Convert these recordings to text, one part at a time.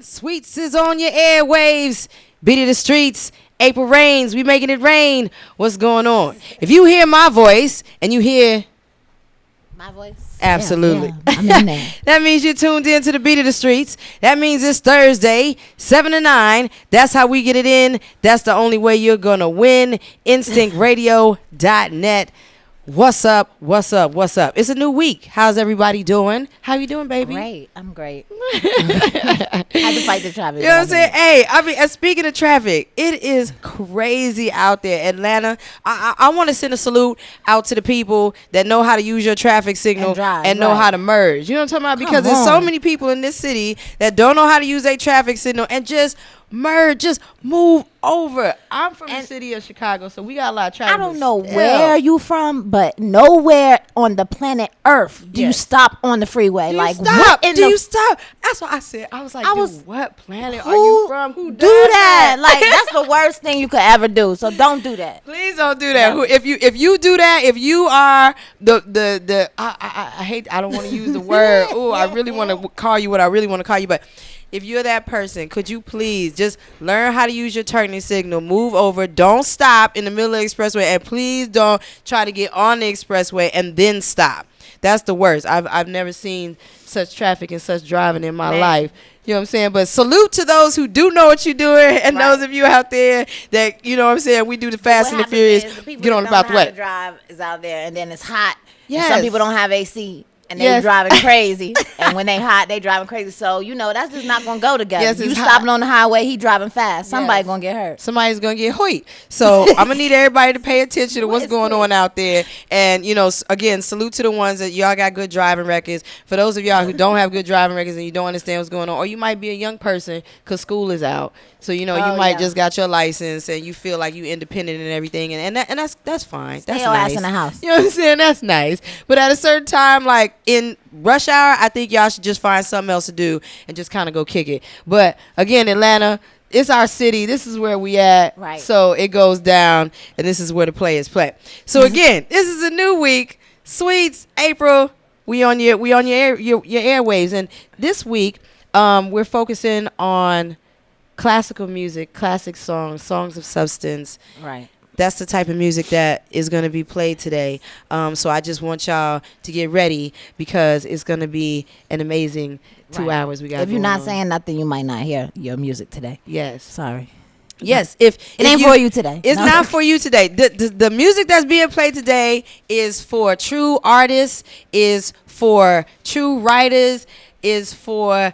Sweets is on your airwaves. Beat of the streets. April rains. We making it rain. What's going on? If you hear my voice and you hear my voice, absolutely, I'm in there. That means you're tuned in to the Beat of the Streets. That means it's Thursday, 7 to 9. That's how we get it in. That's the only way you're gonna win. InstinctRadio.net. What's up? What's up? What's up? It's a new week. How's everybody doing? How you doing, baby? Great. I'm great. I had to fight the traffic. You know what I'm saying? Hey, I mean, speaking of traffic, it is crazy out there. Atlanta, I want to send a salute out to the people that know how to use your traffic signal and know how to merge. You know what I'm talking about? Because there's so many people in this city that don't know how to use their traffic signal and just merge, just move over. I'm from the city of Chicago, so we got a lot of traffic. I don't know where you from, but nowhere on the planet Earth do you stop on the freeway. Like, stop. What do you stop? That's what I said. I was like, what planet are you from? Who do that? Like, that's the worst thing you could ever do. So don't do that. Please don't do that. No. If you do that, if you are I hate, I don't want to use the word. Oh, I really want to call you what I really want to call you, but if you're that person, could you please just learn how to use your turning signal, move over, don't stop in the middle of the expressway, and please don't try to get on the expressway and then stop. That's the worst. I've never seen such traffic and such driving in my life. You know what I'm saying? But salute to those who do know what you're doing, and those of you out there that, you know what I'm saying, we do the Fast and the Furious, get on about the way. The drive is out there, and then it's hot. Yes. Some people don't have AC. And they driving crazy. And when they hot, they driving crazy. So, you know, that's just not going to go together. Yes, you stopping on the highway, he driving fast. Somebody going to get hurt. Somebody's going to get hoit. So, I'm going to need everybody to pay attention to what's going on out there. And, you know, again, salute to the ones that y'all got good driving records. For those of y'all who don't have good driving records and you don't understand what's going on, or you might be a young person because school is out. So, you know, you might just got your license and you feel like you independent and everything. And that's fine. Stay that's your nice. Ass in the house. You know what I'm saying? That's nice. But at a certain time, like in rush hour, I think y'all should just find something else to do and just kind of go kick it. But again, Atlanta, it's our city. This is where we at. Right. So it goes down, and this is where the players play. So again, this is a new week. Sweets, April, we on your airwaves, and this week we're focusing on classical music, classic songs of substance. Right. That's the type of music that is going to be played today. So I just want y'all to get ready because it's going to be an amazing 2 hours we got. If you're not saying nothing, you might not hear your music today. Yes. Sorry. Yes. It ain't for you today. It's not for you today. The music that's being played today is for true artists, is for true writers, is for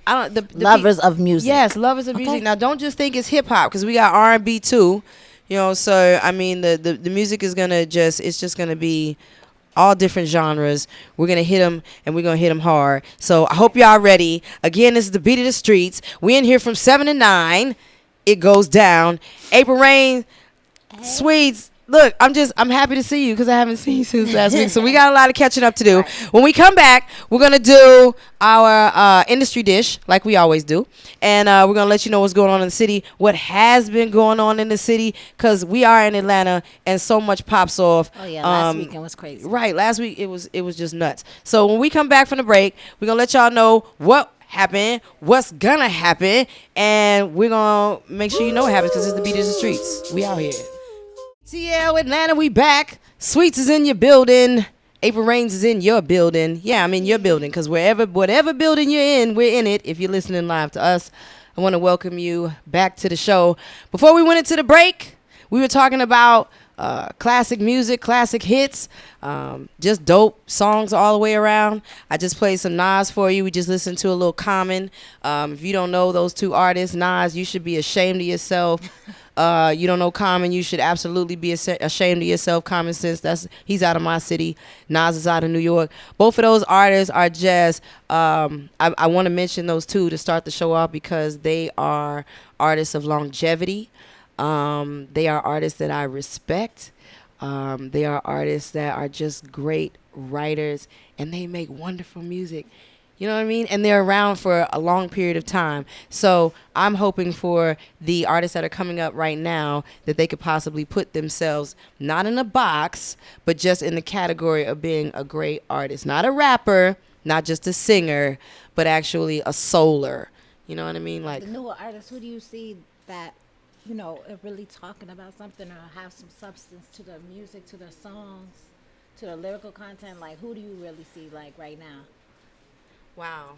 lovers of music. Yes, lovers of music. Now, don't just think it's hip hop because we got R&B too. You know, so I mean, the music is gonna it's just gonna be all different genres. We're gonna hit them, and we're gonna hit them hard. So I hope y'all ready. Again, this is the Beat of the Streets. We in here from 7 to 9. It goes down. April Rain, Sweets. Look, I'm happy to see you because I haven't seen you since last week. So we got a lot of catching up to do. Right. When we come back, we're going to do our industry dish like we always do. And we're going to let you know what's going on in the city, what has been going on in the city, because we are in Atlanta and so much pops off. Oh, yeah. Last weekend was crazy. Right. Last week, it was just nuts. So when we come back from the break, we're going to let y'all know what happened, what's going to happen, and we're going to make sure you know what happens because it's the Beat of the Streets. We out here. TL Atlanta, we back. Sweets is in your building. April Rains is in your building. Yeah, I'm in your building because whatever building you're in, we're in it. If you're listening live to us, I want to welcome you back to the show. Before we went into the break, we were talking about classic music, classic hits, just dope songs all the way around. I just played some Nas for you. We just listened to a little Common. If you don't know those two artists, Nas, you should be ashamed of yourself. You don't know Common, you should absolutely be ashamed of yourself. Common Sense, he's out of my city. Nas is out of New York. Both of those artists are just, I want to mention those two to start the show off because they are artists of longevity. They are artists that I respect. They are artists that are just great writers, and they make wonderful music. You know what I mean? And they're around for a long period of time. So I'm hoping for the artists that are coming up right now that they could possibly put themselves not in a box, but just in the category of being a great artist. Not a rapper, not just a singer, but actually a souler. You know what I mean? Like the newer artists, who do you see that, are really talking about something or have some substance to the music, to their songs, to the lyrical content? Like, who do you really see, like, right now? Wow.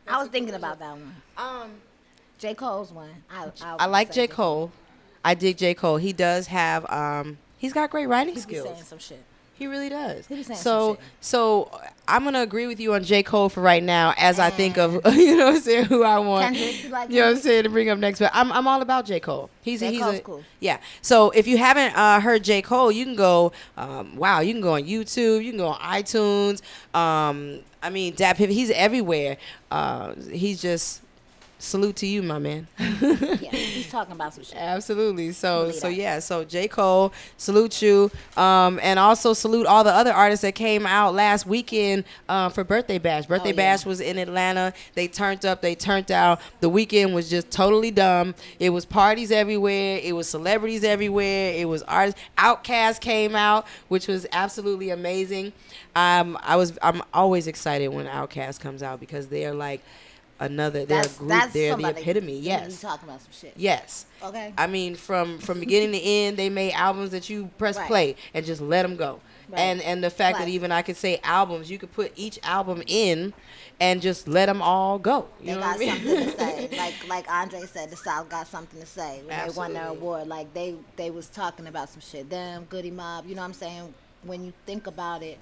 I was thinking about that one. J. Cole's one. I like J. Cole. I dig J. Cole. He does have, he's got great writing skills. He's saying some shit. He really does. He be saying some shit. So I'm gonna agree with you on J. Cole for right now, as I think of you know what I'm saying, who I want. Kendrick, you like you know what I'm saying, to bring up next. But I'm all about J. Cole. He's cool. Yeah. So if you haven't heard J. Cole, you can go. You can go on YouTube. You can go on iTunes. I mean, Dap Hip. He's everywhere. He's just. Salute to you, my man. Yeah, he's talking about some shit. Absolutely. So J. Cole, salute you. And also salute all the other artists that came out last weekend for Birthday Bash. Birthday Bash was in Atlanta. They turned up, they turned out. The weekend was just totally dumb. It was parties everywhere. It was celebrities everywhere. It was artists. Outkast came out, which was absolutely amazing. I'm always excited when Outkast comes out because they're like they're a group, they're the epitome. Yes. You talking about some shit. Yes. Okay. I mean, from beginning to end, they made albums that you press play and just let them go. Right. And the fact that even I could say albums, you could put each album in and just let them all go. You know what I mean? Something to say. Like Andre said, the South got something to say when Absolutely. They won their award. Like they was talking about some shit. Them, Goody Mob, you know what I'm saying? When you think about it,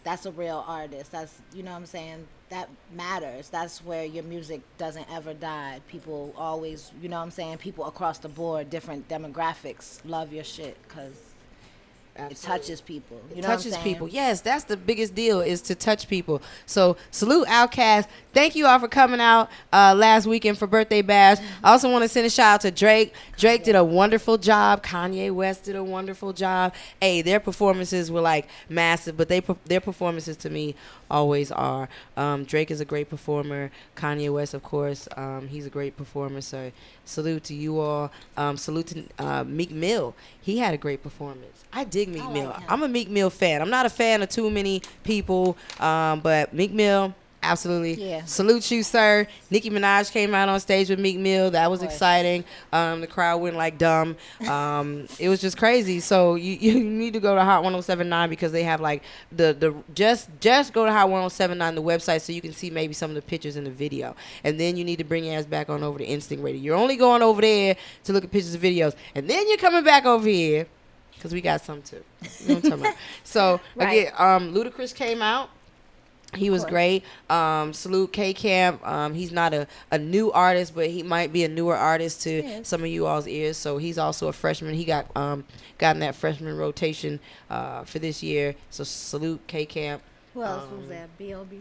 that's a real artist. That's, you know what I'm saying? That matters. That's where your music doesn't ever die. People always, you know what I'm saying? People across the board, different demographics, love your shit because it touches people. You know what I'm saying? People. Yes, that's the biggest deal, is to touch people. So salute Outkast. Thank you all for coming out last weekend for Birthday Bash. I also want to send a shout out to Drake. Drake did a wonderful job. Kanye West did a wonderful job. Hey, their performances were like massive, but their performances to me always are. Drake is a great performer. Kanye West, of course, he's a great performer. So salute to you all. Salute to Meek Mill. He had a great performance. I dig Meek Mill. I'm a Meek Mill fan. I'm not a fan of too many people, but Meek Mill, absolutely. Yeah. Salute you, sir. Nicki Minaj came out on stage with Meek Mill. That was exciting. The crowd went like dumb. It was just crazy. So you need to go to Hot 1079 because they have like just go to Hot 1079, the website, so you can see maybe some of the pictures in the video. And then you need to bring your ass back on over to Instinct Radio. You're only going over there to look at pictures and videos, and then you're coming back over here because we got some too. You know what I'm talking about? So again, Ludacris came out. He was great. Salute K-Camp. He's not a new artist, but he might be a newer artist to some of you all's ears. So he's also a freshman. He got in that freshman rotation for this year. So salute K-Camp. Who else was there? B.O.B.?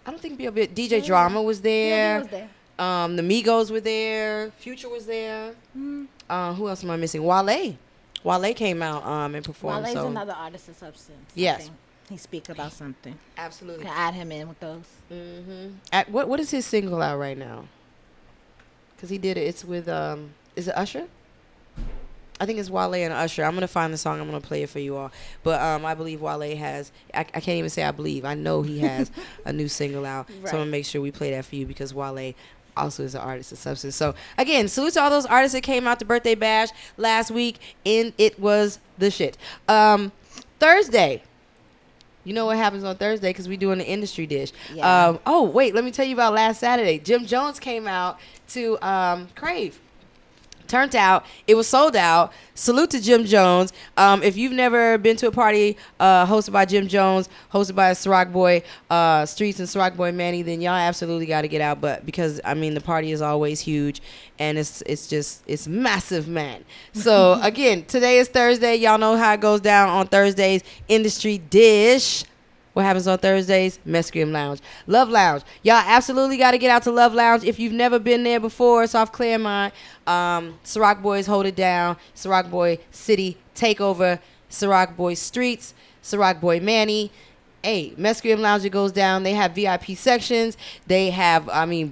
I don't think B.O.B. DJ Drama was there. Was there. The Migos were there. Future was there. Who else am I missing? Wale came out and performed. Wale's another artist of substance. Yes. He speak about something. Absolutely. Can add him in with those. Mm-hmm. What is his single out right now? Because he did it. It's with, is it Usher? I think it's Wale and Usher. I'm going to find the song. I'm going to play it for you all. But I believe Wale has, I can't even say I believe. I know he has a new single out. Right. So I'm going to make sure we play that for you because Wale also is an artist of substance. So again, salute to all those artists that came out to Birthday Bash last week, and it was the shit. Thursday. You know what happens on Thursday because we doing the industry dish. Yeah. Wait, let me tell you about last Saturday. Jim Jones came out to Crave. Turned out, it was sold out. Salute to Jim Jones. If you've never been to a party hosted by Jim Jones, hosted by Ciroc Boy Streets and Ciroc Boy Manny, then y'all absolutely got to get out. But because I mean the party is always huge, and it's massive, man. So again, today is Thursday. Y'all know how it goes down on Thursdays. Industry dish. What happens on Thursdays? Mescream Lounge. Love Lounge. Y'all absolutely got to get out to Love Lounge. If you've never been there before, it's off Claremont. Ciroc Boys hold it down. Ciroc Boy City Takeover. Ciroc Boy Streets. Ciroc Boy Manny. Hey, Mescream Lounge, it goes down. They have VIP sections. They have,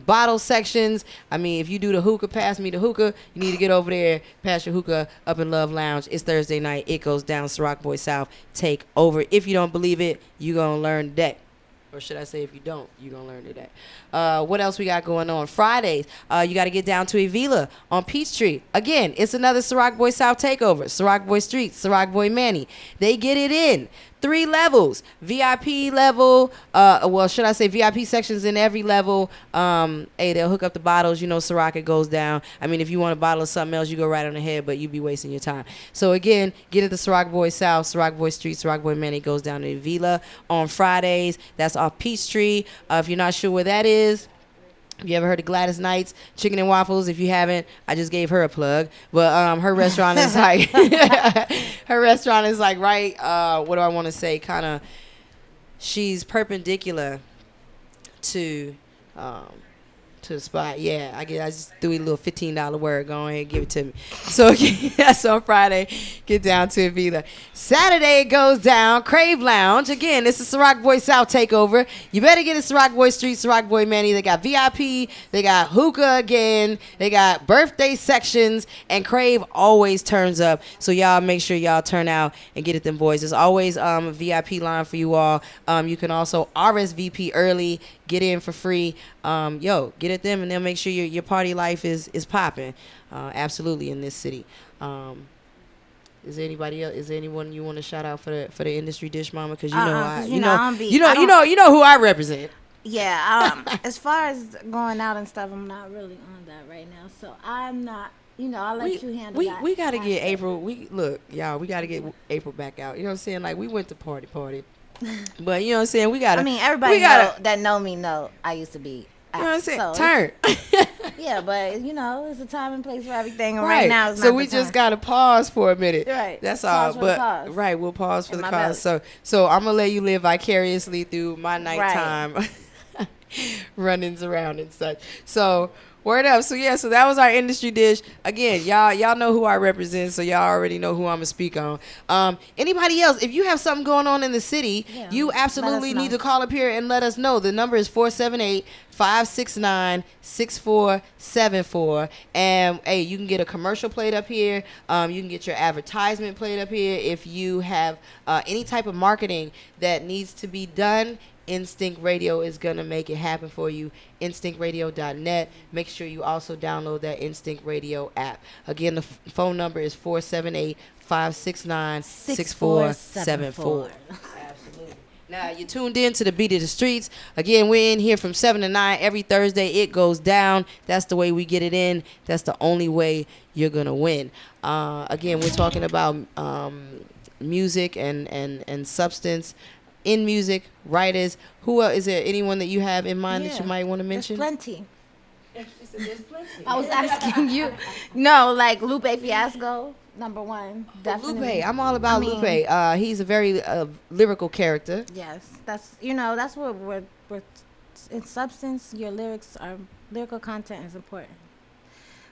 bottle sections. If you do the hookah, pass me the hookah. You need to get over there, pass your hookah up in Love Lounge. It's Thursday night. It goes down. Ciroc Boy South. Take over. If you don't believe it, you're going to learn today. Or should I say, if you don't, you're going to learn today. What else we got going on? Fridays, you got to get down to Avila on Peachtree. Again, it's another Ciroc Boy South takeover. Ciroc Boy Streets, Ciroc Boy Manny. They get it in. 3 levels. VIP level. Well, should I say VIP sections in every level. Hey, they'll hook up the bottles. You know, Ciroc, it goes down. I mean, if you want a bottle of something else, you go right on ahead, but you'd be wasting your time. So, again, get at the Ciroc Boy South, Ciroc Boy Street, Ciroc Boy Manny goes down to Avila on Fridays. That's off Peachtree. If you're not sure where that is, have you ever heard of Gladys Knight's Chicken and Waffles? If you haven't, I just gave her a plug. But her restaurant is like right. What do I want to say? Kind of, she's perpendicular to the spot. Yeah, I just threw a little $15 word. Go ahead and give it to me. So that's on Friday. Get down to Avila. Saturday it goes down. Crave Lounge. Again, this is Ciroc Boy South takeover. You better get a Ciroc Boy Street, Ciroc Boy Manny. They got VIP. They got hookah again. They got birthday sections. And Crave always turns up. So y'all make sure y'all turn out and get at them boys. There's always a VIP line for you all. You can also RSVP early. Get in for free. Get at them and they'll make sure your party life is popping. Absolutely in this city. Is there anybody else? Is there anyone you want to shout out for the industry dish mama? Because you know who I represent. Yeah. As far as going out and stuff, I'm not really on that right now. So I'm not. I'll let you handle that. We gotta get April. We gotta get April back out. You know what I'm saying? Like we went to party. But you know what I'm saying? Everybody that know me know I used to be out. You know what I'm saying? So turn. Yeah, but it's a time and place for everything. And right now, it's not so we just gotta pause for a minute. Right. That's pause all. But right, we'll pause for the cause. Belly. So I'm gonna let you live vicariously through my nighttime runnings around and such. So. Word up. So that was our industry dish. Again, y'all know who I represent, so y'all already know who I'm gonna speak on. Anybody else, if you have something going on in the city, you absolutely need to call up here and let us know. The number is 478-569-6474. And hey, you can get a commercial played up here. You can get your advertisement played up here. If you have any type of marketing that needs to be done, Instinct Radio is going to make it happen for you. InstinctRadio.net. Make sure you also download that Instinct Radio app. Again, the phone number is 478-569-6474. Absolutely. Now, you're tuned in to the Beat of the Streets. Again, we're in here from 7 to 9 every Thursday. It goes down. That's the way we get it in. That's the only way you're going to win. Again, we're talking about music and substance. In music, writers, is there anyone that you have in mind that you might want to mention? There's plenty. There's plenty. I was asking you. No, like Lupe Fiasco, number one. Definitely. Lupe, I'm all about Lupe. He's a very lyrical character. Yes, that's what we're in substance. Your lyrical content is important.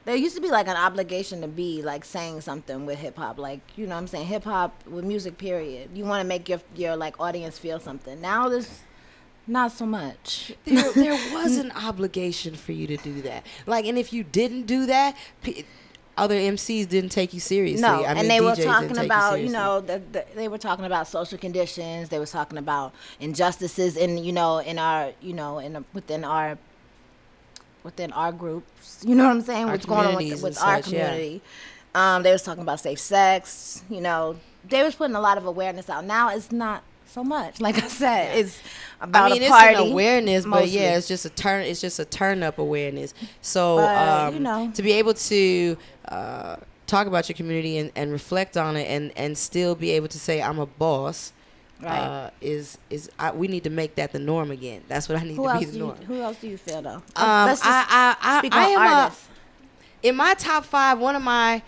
There used to be like an obligation to be like saying something with hip hop, like you know what I'm saying, hip hop with music. Period. You want to make your like audience feel something. Now there's not so much. There was an obligation for you to do that. Like, and if you didn't do that, other MCs didn't take you seriously. No, I mean, and they were DJs talking about they were talking about social conditions. They were talking about injustices within our groups, you know what I'm saying? What's going on with our community? Yeah. They was talking about safe sex. They was putting a lot of awareness out. Now it's not so much. Like I said, it's about a party. It's an awareness, mostly. But yeah, it's just a turn. It's just a turn up awareness. So to be able to talk about your community and reflect on it and still be able to say I'm a boss. Right. We need to make that the norm again. That's what I need to be the norm. Who else do you feel though? I am artists. In my top 5, one of my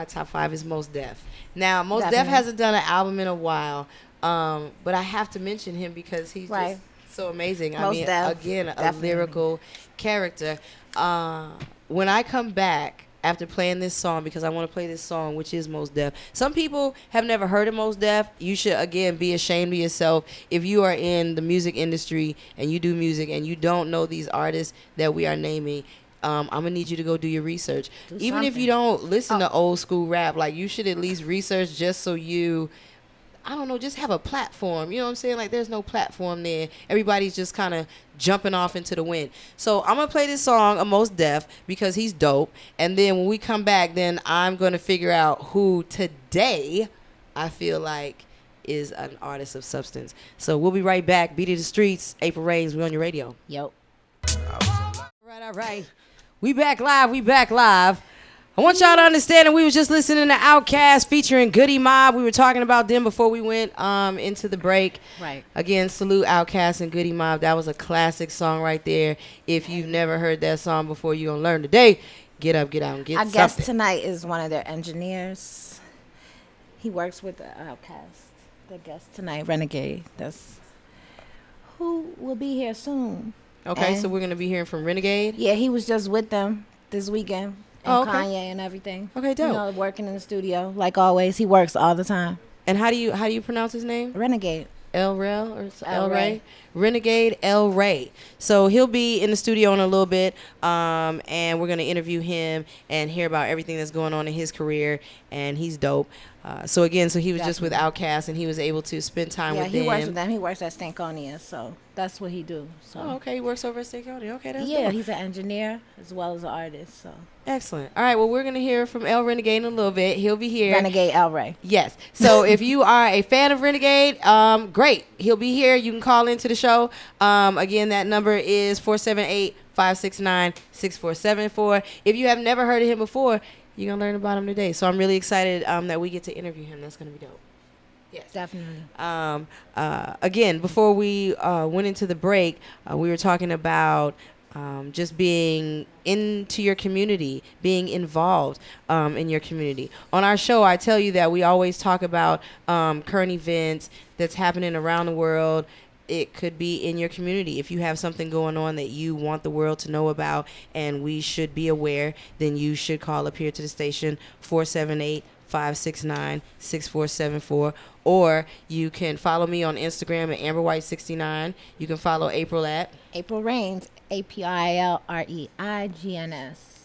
top 5 is Mos Def. Now, Mos Def hasn't done an album in a while, but I have to mention him because he's just so amazing. Again, a lyrical character. When I come back after playing this song, because I want to play this song, which is Mos Def. Some people have never heard of Mos Def. You should, again, be ashamed of yourself if you are in the music industry and you do music and you don't know these artists that we are naming. I'm going to need you to go do your research. Even if you don't listen to old school rap, like you should at least research just so you I don't know, just have a platform. You know what I'm saying? Like, there's no platform there. Everybody's just kind of jumping off into the wind. So I'm going to play this song, A Most Def, because he's dope. And then when we come back, then I'm going to figure out who today I feel like is an artist of substance. So we'll be right back. Beat of the Streets, April Reigns, we on your radio. Yep. All right. We back live. I want y'all to understand that we was just listening to Outkast featuring Goody Mob. We were talking about them before we went into the break. Right. Again, salute Outkast and Goody Mob. That was a classic song right there. If you've never heard that song before, you're going to learn today. Get up, get out, and get something. Our guest tonight is one of their engineers. He works with the Outkast. The guest tonight, Renegade. That's who will be here soon. Okay, and so we're going to be hearing from Renegade? Yeah, he was just with them this weekend. And okay. Kanye and everything. Okay, dope. You know, working in the studio like always. He works all the time. And how do you pronounce his name? Renegade. El Rey or El Rey. Renegade El Rey. So he'll be in the studio in a little bit, and we're gonna interview him and hear about everything that's going on in his career. And he's dope. So he was just with Outkast, and he was able to spend time with them. Yeah, he works with them. He works at Stankonia, so that's what he do. So. Oh, okay. He works over at Stankonia. Okay, that's yeah. dope. He's an engineer as well as an artist. So excellent. All right. Well, we're gonna hear from El Renegade in a little bit. He'll be here. Renegade El Rey. Yes. So if you are a fan of Renegade, great. He'll be here. You can call into the show. Again, that number is 478-569-6474. If you have never heard of him before, you're going to learn about him today. So I'm really excited that we get to interview him. That's going to be dope. Yes. Definitely. Again, before we went into the break, we were talking about just being into your community, being involved in your community. On our show, I tell you that we always talk about current events that's happening around the world. It could be in your community. If you have something going on that you want the world to know about and we should be aware, then you should call up here to the station, 478-569-6474. Or you can follow me on Instagram at AmberWhite69. You can follow April at April Reigns, APILREIGNS.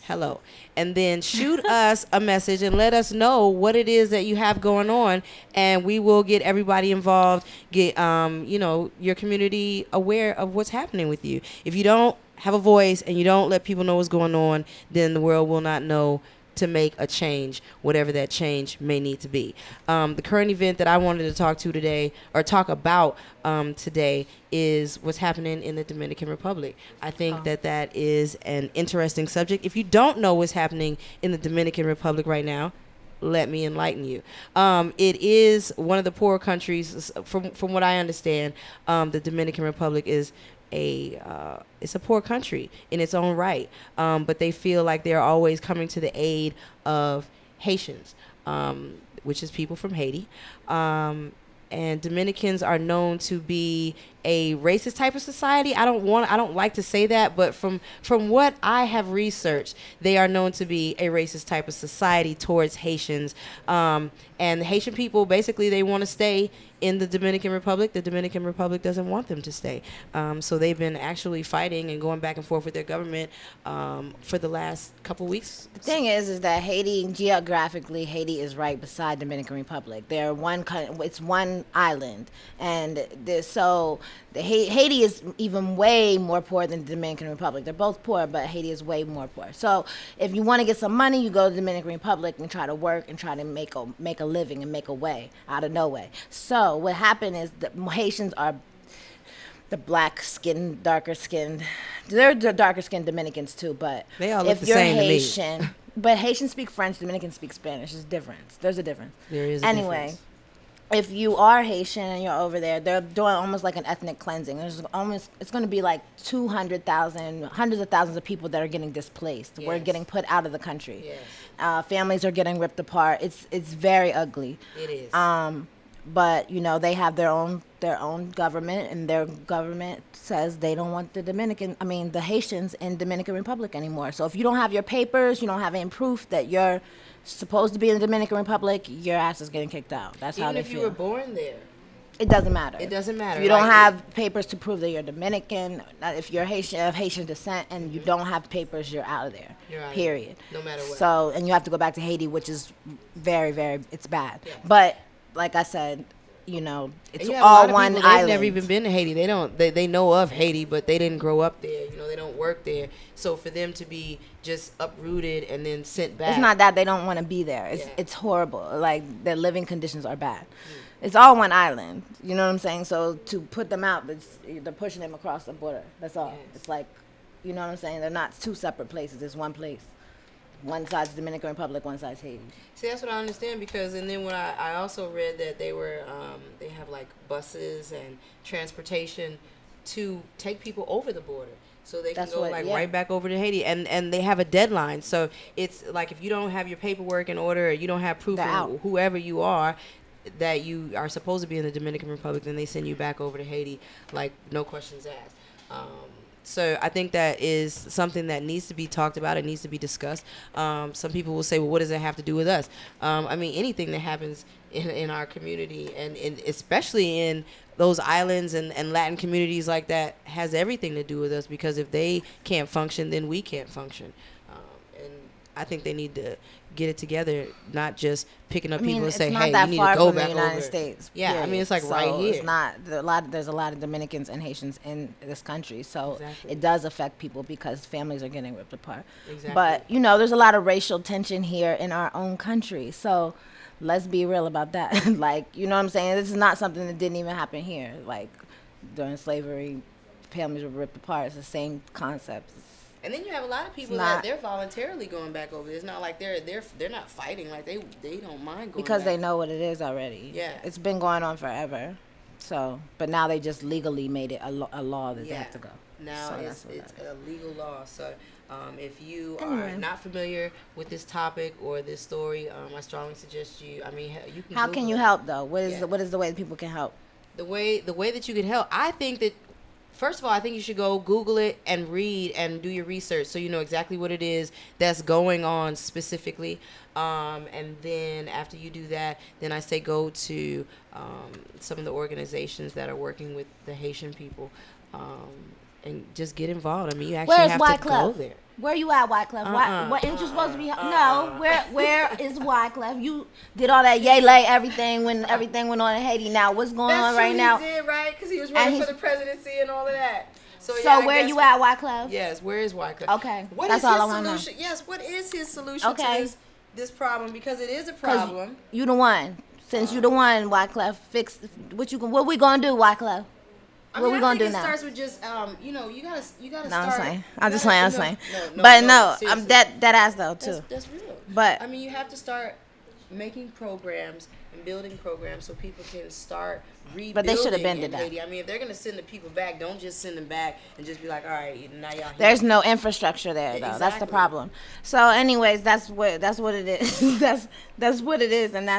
Hello. And then shoot us a message and let us know what it is that you have going on, and we will get everybody involved, get your community aware of what's happening with you. If you don't have a voice and you don't let people know what's going on, then the world will not know to make a change, whatever that change may need to be. The current event that I wanted to talk about today is what's happening in the Dominican Republic. I think that is an interesting subject. If you don't know what's happening in the Dominican Republic right now, let me enlighten you. It is one of the poor countries, from what I understand. The Dominican Republic is it's a poor country in its own right, but they feel like they're always coming to the aid of Haitians, which is people from Haiti. And Dominicans are known to be a racist type of society. I don't like to say that, but from what I have researched, they are known to be a racist type of society towards Haitians. And the Haitian people, basically, they want to stay in the Dominican Republic. The Dominican Republic doesn't want them to stay. So they've been actually fighting and going back and forth with their government for the last couple weeks. The thing is that Haiti, geographically, Haiti is right beside Dominican Republic. They're it's one island, and Haiti is even way more poor than the Dominican Republic. They're both poor, but Haiti is way more poor. So if you want to get some money, you go to the Dominican Republic and try to work and try to make a living and make a way out of no way. So what happened is the Haitians are the black-skinned, darker-skinned. They're the darker-skinned Dominicans too, but they all look if the you're same Haitian, to me. But Haitians speak French, Dominicans speak Spanish. There's a difference. There is a difference. Anyway, if you are Haitian and you're over there, they're doing almost like an ethnic cleansing. It's going to be like 200,000, hundreds of thousands of people that are getting displaced. Yes. We're getting put out of the country. Yes. Families are getting ripped apart. It's very ugly. It is. But they have their own government, and their government says they don't want the Haitians in Dominican Republic anymore. So if you don't have your papers, you don't have any proof that you're supposed to be in the Dominican Republic, your ass is getting kicked out. That's how they feel. Even if you were born there. It doesn't matter. It doesn't matter. If you don't have papers to prove that you're Dominican, if you're Haitian, of Haitian descent, and you don't have papers, you're out of there. You're out period. No matter what. So, and you have to go back to Haiti, which is very, very, it's bad. Yeah. But like I said, it's all one island. They've never even been to Haiti. They know of Haiti, but they didn't grow up there. They don't work there. So for them to be just uprooted and then sent back, it's not that they don't want to be there. It's horrible. Like, their living conditions are bad. It's all one island. You know what I'm saying? So to put them out, they're pushing them across the border. That's all. Yes. It's like, you know what I'm saying? They're not two separate places. It's one place. One side's Dominican Republic, one side's Haiti. See, that's what I understand, because, and then when I also read that they have like buses and transportation to take people over the border. So they can go right back over to Haiti, and they have a deadline. So it's like, if you don't have your paperwork in order, or you don't have proof of whoever you are, that you are supposed to be in the Dominican Republic, then they send you back over to Haiti, like, no questions asked. So I think that is something that needs to be talked about. It needs to be discussed. Some people will say, well, what does it have to do with us? I mean, anything that happens in our community, and especially in those islands and Latin communities like that, has everything to do with us, because if they can't function, then we can't function. And I think they need to get it together, not just picking up people and say, hey, you need to go back over. United States. Yeah, period. I mean, it's like right here. It's not there's a lot of Dominicans and Haitians in this country, so it does affect people, because families are getting ripped apart. Exactly. But there's a lot of racial tension here in our own country, so let's be real about that. Like, you know what I'm saying? This is not something that didn't even happen here. Like, during slavery, families were ripped apart. It's the same concept. And then you have a lot of people that they're voluntarily going back over. It's not like they're not fighting. Like, they don't mind going because back. They know what it is already. Yeah, it's been going on forever. So, but now they just legally made it a law that they have to go. Now it's a legal law. So if you are not familiar with this topic or this story, I strongly suggest you. I mean, you can. How can you help though? What is the way that people can help? The way that you can help, I think that. First of all, I think you should go Google it and read and do your research, so you know exactly what it is that's going on specifically. And then after you do that, then I say go to some of the organizations that are working with the Haitian people, and just get involved. I mean, you actually have to go there. Where you at, Wyclef? What ain't you supposed to be? No, where is Wyclef? You did all that yay lay everything when everything went on in Haiti. Now what's going on right now? That's true, he did, right? Because he was running for the presidency and all of that. So where you at, Wyclef? Yes, where is Wyclef? Okay, that's all I want to know. Yes, what is his solution to this problem? Because it is a problem. You the one. Since you the one, Wyclef, fix what we gonna do, Wyclef? What we gonna do now? It starts with just you gotta no, start. I'm just playing. No, I'm that ass though too. That's real. But I mean, you have to start making programs and building programs so people can start rebuilding. But they should have been to Haiti. I mean, if they're gonna send the people back, don't just send them back and just be like, all right, now y'all here. There's no infrastructure there though. Exactly. That's the problem. So, anyways, that's what it is. that's what it is, and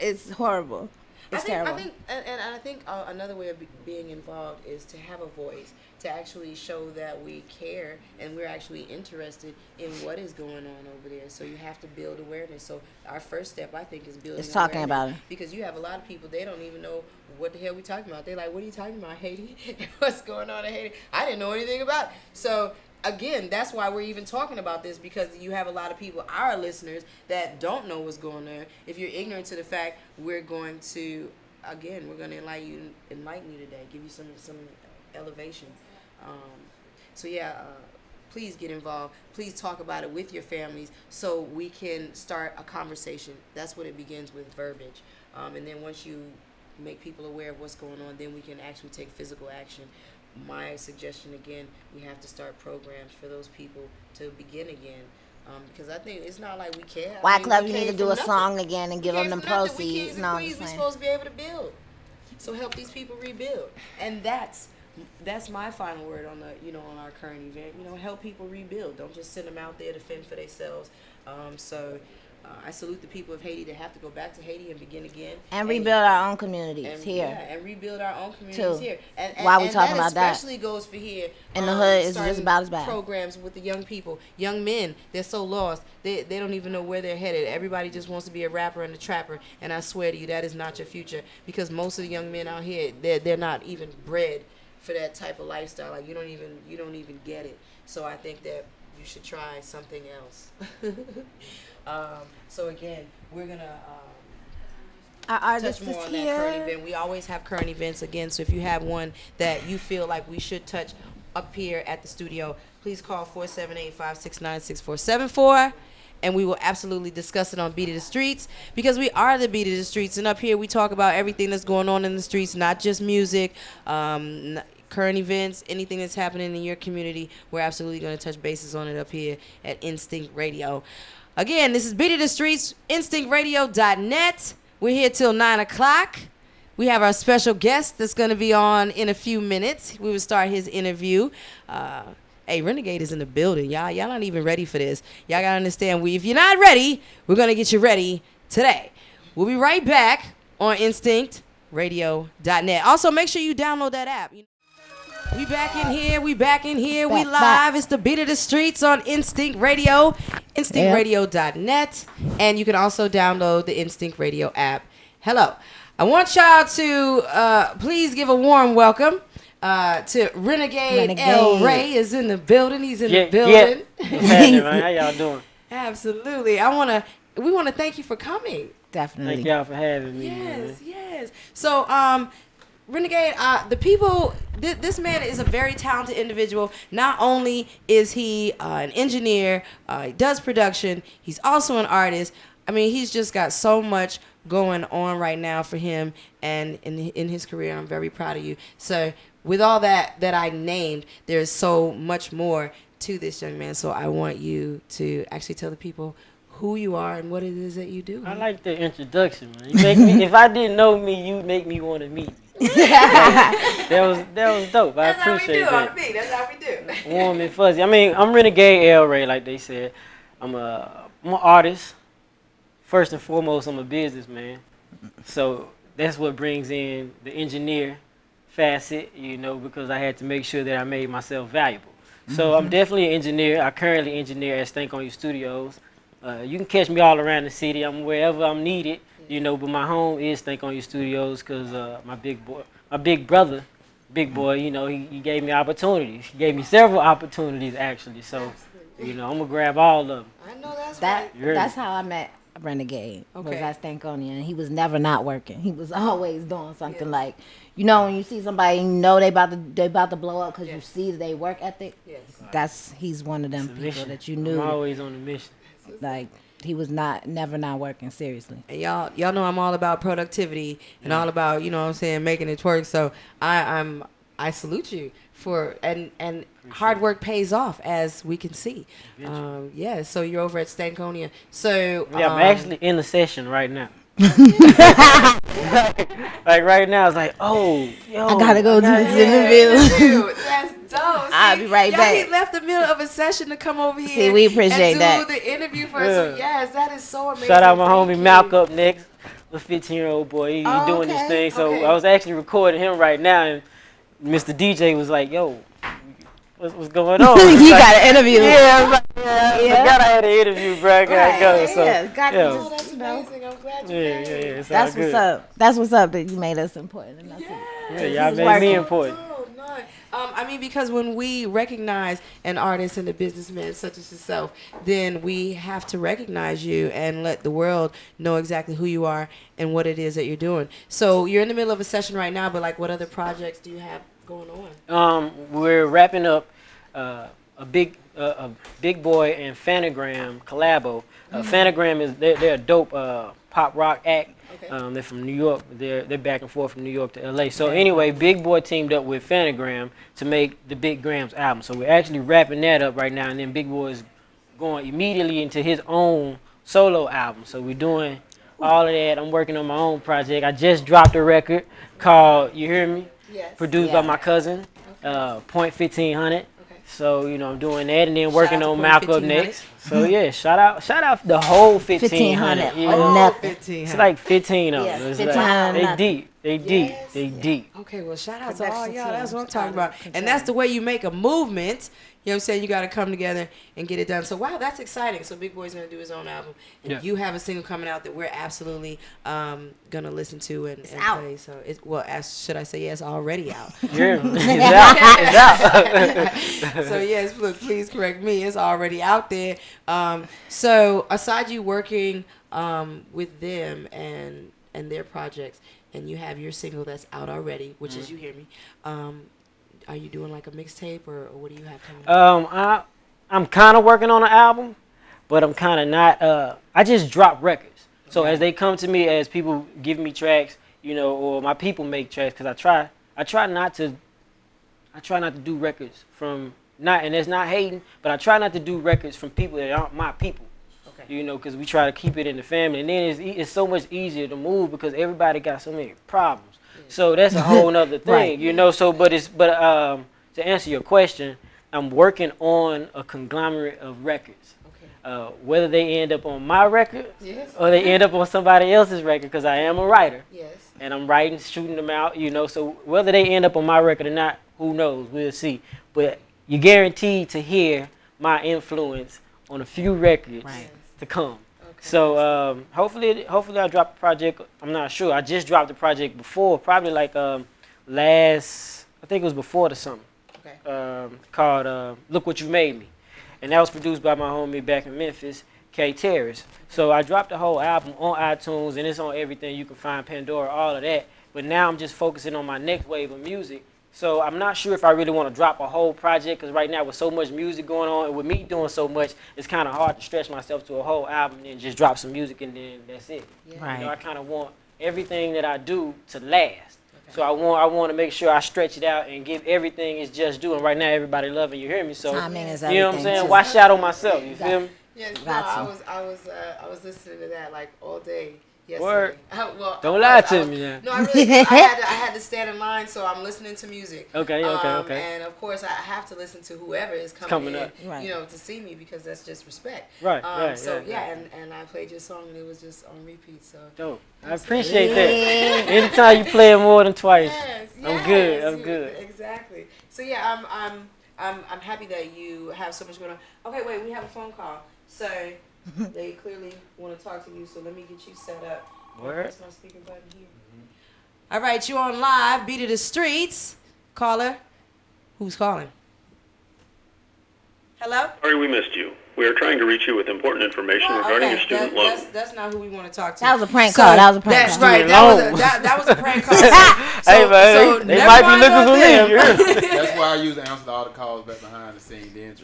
it's horrible. It's terrible. I think another way of being involved is to have a voice, to actually show that we care and we're actually interested in what is going on over there. So you have to build awareness. So our first step, I think, is building awareness. Talking about it. Because you have a lot of people, they don't even know what the hell we talking about. They're like, what are you talking about, Haiti? What's going on in Haiti? I didn't know anything about it. So again, that's why we're even talking about this, because you have a lot of people, our listeners, that don't know what's going on. If you're ignorant to the fact, we're going to enlighten you today, give you some elevation. Please get involved. Please talk about it with your families so we can start a conversation. That's what it begins with, verbiage. And then once you make people aware of what's going on, then we can actually take physical action. My suggestion, again, we have to start programs for those people to begin again. Because I think it's not like we care. Wyclef, you need to do a song again and give them the proceeds. No, we're supposed to be able to build. So help these people rebuild. And that's my final word on on our current event. Help people rebuild. Don't just send them out there to fend for themselves. I salute the people of Haiti that have to go back to Haiti and begin again. And rebuild our own communities here. Yeah, and rebuild our own communities here. And while we're talking about that. Especially goes for here. In the hood, it's just about as bad. Programs with the young people. Young men, they're so lost. They don't even know where they're headed. Everybody just wants to be a rapper and a trapper. And I swear to you, that is not your future. Because most of the young men out here, they're not even bred for that type of lifestyle. Like, you don't even get it. So I think that you should try something else. So again, we're gonna. artists touch more on here. that current event. We always have current events again. So if you have one that you feel like we should touch up here at the studio, please call 478-569-6474. And we will absolutely discuss it on Beat of the Streets, because we are the Beat of the Streets. And up here we talk about everything that's going on in the streets, not just music, current events, anything that's happening in your community. We're absolutely going to touch bases on it up here at Instinct Radio. Again, this is Beat of the Streets, instinctradio.net. We're here till 9 o'clock. We have our special guest that's going to be on in a few minutes. We will start his interview. Hey, Renegade is in the building, y'all. Y'all not even ready for this. Y'all got to understand, if you're not ready, we're going to get you ready today. We'll be right back on instinctradio.net. Also, make sure you download that app. We back in here. We live. Back. It's the Beat of the Streets on Instinct Radio, instinctradio.net. And you can also download the Instinct Radio app. Hello. I want y'all to please give a warm welcome to Renegade El Rey is in the building. He's in the building. What's happening, man? How y'all doing? Absolutely. We want to thank you for coming. Definitely. Thank y'all for having me. Yes. So, Renegade, this man is a very talented individual. Not only is he an engineer, he does production, he's also an artist. I mean, he's just got so much going on right now for him and in his career. I'm very proud of you. So, with all that I named, there's so much more to this young man. So I want you to actually tell the people who you are and what it is that you do. I like the introduction, man. You make me, if I didn't know me, you make me want to meet me. that was dope. I appreciate that. That's how we do. Warm and fuzzy. I mean, I'm Renegade El Rey, like they said. I'm an artist. First and foremost, I'm a businessman. So that's what brings in the engineer facet, because I had to make sure that I made myself valuable. So I'm definitely an engineer. I currently engineer at Stank On You Studios. You can catch me all around the city. I'm wherever I'm needed, but my home is Stank On You Studios because my big brother, he gave me opportunities. He gave me several opportunities, actually. So, I'm going to grab all of them. I know that's right. Yeah. That's how I met Renegade. Was at Stankonia, and he was never not working. He was always doing something. Like, when you see somebody, they about to blow up because you see they work ethic. Yes. He's one of them people that you knew. I'm always on a mission. Like, he was never not working, seriously. And y'all know I'm all about productivity and all about, making it work. So I salute you for and hard work pays off, as we can see. So you're over at Stankonia. So I'm actually in the session right now. like right now, it's like, I gotta go do this interview. That's dope. I'll be right back. He left the middle of a session to come over here. See, we appreciate and do the interview for us. So yes, that is so amazing. Shout out my homie Malcolm up next, the 15-year-old boy. He doing this thing. So I was actually recording him right now, and Mr. DJ was like, "Yo, what's going on?" He got an interview. Yeah, I was like, I forgot I had an interview, bro. I gotta go. So, that's amazing. I'm glad you came. That's what's up. That's what's up. That you made us important enough. Y'all made me important. Because when we recognize an artist and a businessman such as yourself, then we have to recognize you and let the world know exactly who you are and what it is that you're doing. So you're in the middle of a session right now, but what other projects do you have going on? We're wrapping up a big boy and Fanagram collabo. Fanagram is they're a dope pop rock act. Okay. They're from New York. They're back and forth from New York to LA. So anyway, Big Boy teamed up with Fanagram to make the Big Grams album. So we're actually wrapping that up right now, and then Big Boy is going immediately into his own solo album. So we're doing all of that. I'm working on my own project. I just dropped a record called You Hear Me? Yes. Produced by my cousin, Point 1500. So, I'm doing that and then working on Malcolm up next. So, shout out the whole 1500. It's like 15 of them. They deep. Okay, well, shout out to all y'all. That's what I'm talking about. And that's the way you make a movement. You know what I'm saying? You got to come together and get it done. So, wow, that's exciting. So, Big Boy's going to do his own album. And you have a single coming out that we're absolutely going to listen to and play. So, should I say, it's already out. Yeah, it's out. So, yes, look, please correct me. It's already out there. So, aside you working with them and and their projects, and you have your single that's out already, which is You Hear Me. Are you doing like a mixtape, or what do you have coming up? I'm kind of working on an album, but I'm kind of not. I just drop records. So as they come to me, as people give me tracks, you know, or my people make tracks, because I try not to do records from and it's not hating, but I try not to do records from people that aren't my people. Okay. You know, because we try to keep it in the family, and then it's so much easier to move because everybody got so many problems. So that's a whole nother thing, right. You know. So, but to answer your question, I'm working on a conglomerate of records. Okay. Whether they end up on my record, or they end up on somebody else's record, because I am a writer. Yes. And I'm writing, shooting them out, you know. So whether they end up on my record or not, who knows? We'll see. But you're guaranteed to hear my influence on a few records to come. So hopefully I'll drop a project. I'm not sure. I just dropped the project before, probably like I think it was before the summer. Okay. Called Look What You Made Me. And that was produced by my homie back in Memphis, K. Terrace. So I dropped the whole album on iTunes, and it's on everything. You can find Pandora, all of that. But now I'm just focusing on my next wave of music. So I'm not sure if I really want to drop a whole project, because right now with so much music going on and with me doing so much, it's kind of hard to stretch myself to a whole album and then just drop some music and then that's it. Yeah. Right. You know, I kind of want everything that I do to last. Okay. So I want to make sure I stretch it out and give everything it's just due. And right now everybody loving You Hear Me. So timing is you know what I'm saying? Watch out on myself. You feel me? Yes, no, I was listening to that like all day. Word. Don't lie to me now. No, I really did. I had to stand in line, so I'm listening to music. Okay. And of course, I have to listen to whoever is coming in, up. You know, to see me, because that's just respect. Right. And I played your song and it was just on repeat. So. Dope. I appreciate that. Anytime you play it more than twice, I'm good. Exactly. So yeah, I'm happy that you have so much going on. Okay, wait, we have a phone call. So. They clearly want to talk to you, so let me get you set up. Word. Press my speaker button here. All right, you on live, Beat of the Streets. Caller, who's calling? Hello? Sorry we missed you. We are trying to reach you with important information regarding your student loan. That's not who we want to talk to. That was a prank call. That was a prank call. That's right. That was a prank call. Hey, man, they might be looking for me. That's why I usually answer all the calls back behind the scene. Then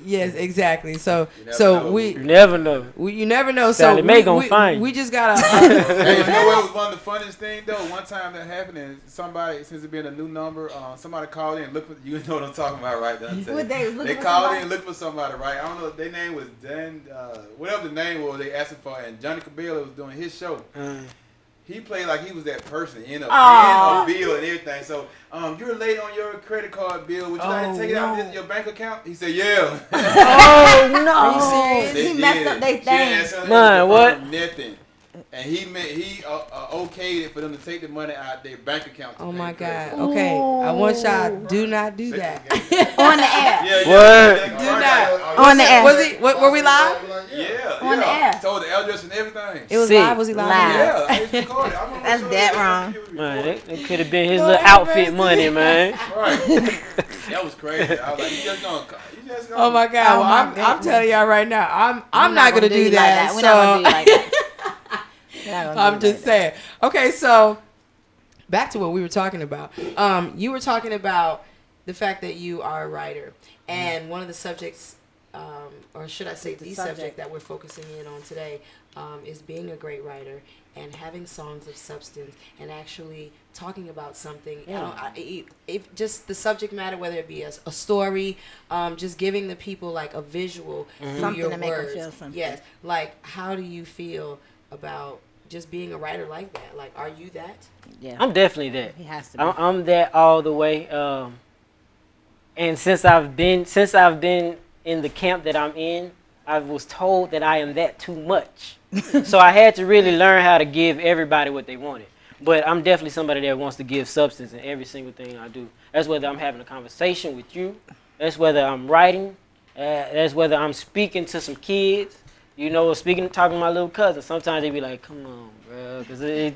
Yes, exactly. So you never know. You never know. So we just gotta. Hey, you know what was one of the funniest things though? One time that happened, and somebody, since it being a new number, somebody called in and looked for, you know what I'm talking about, right? They called in and looked for somebody, right? I don't know. Their name was Dan, whatever the name was. They asked him for, and Johnny Cabela was doing his show. He played like he was that person in a bill and everything. So, you're late on your credit card bill. Would you like to take it out of your bank account? He said, yeah. Oh, no. Are you serious? He messed up their thing. Man, what? Nothing. And he okayed it for them to take the money out their bank account. Oh my God! Okay, I want y'all do not do that on the air. Word. Do not on the air. Was he? Were we live? Yeah, on the air. Told the address and everything. It was live. Was he live? Yeah, it's recorded. That's dead wrong. Man, it could have been his little outfit money, man. Right. That was crazy. I was like, you just gonna. Oh my God! Well, I'm telling y'all right now, I'm not gonna do that. We're not gonna do like that. I'm just saying. Okay, so back to what we were talking about. You were talking about the fact that you are a writer, and one of the subjects, or should I say the subject that we're focusing in on today, is being a great writer and having songs of substance and actually talking about something. If just the subject matter, whether it be a story, just giving the people like a visual through something your to make words. them feel something. Yes, like how do you feel about just being a writer like that? Like, are you that? Yeah, I'm definitely that. He has to be. I'm that all the way. And since I've been in the camp that I'm in, I was told that I am that too much. So I had to really learn how to give everybody what they wanted. But I'm definitely somebody that wants to give substance in every single thing I do. That's whether I'm having a conversation with you. That's whether I'm writing. That's whether I'm speaking to some kids. You know, talking to my little cousin. Sometimes they be like, come on, bro. Because it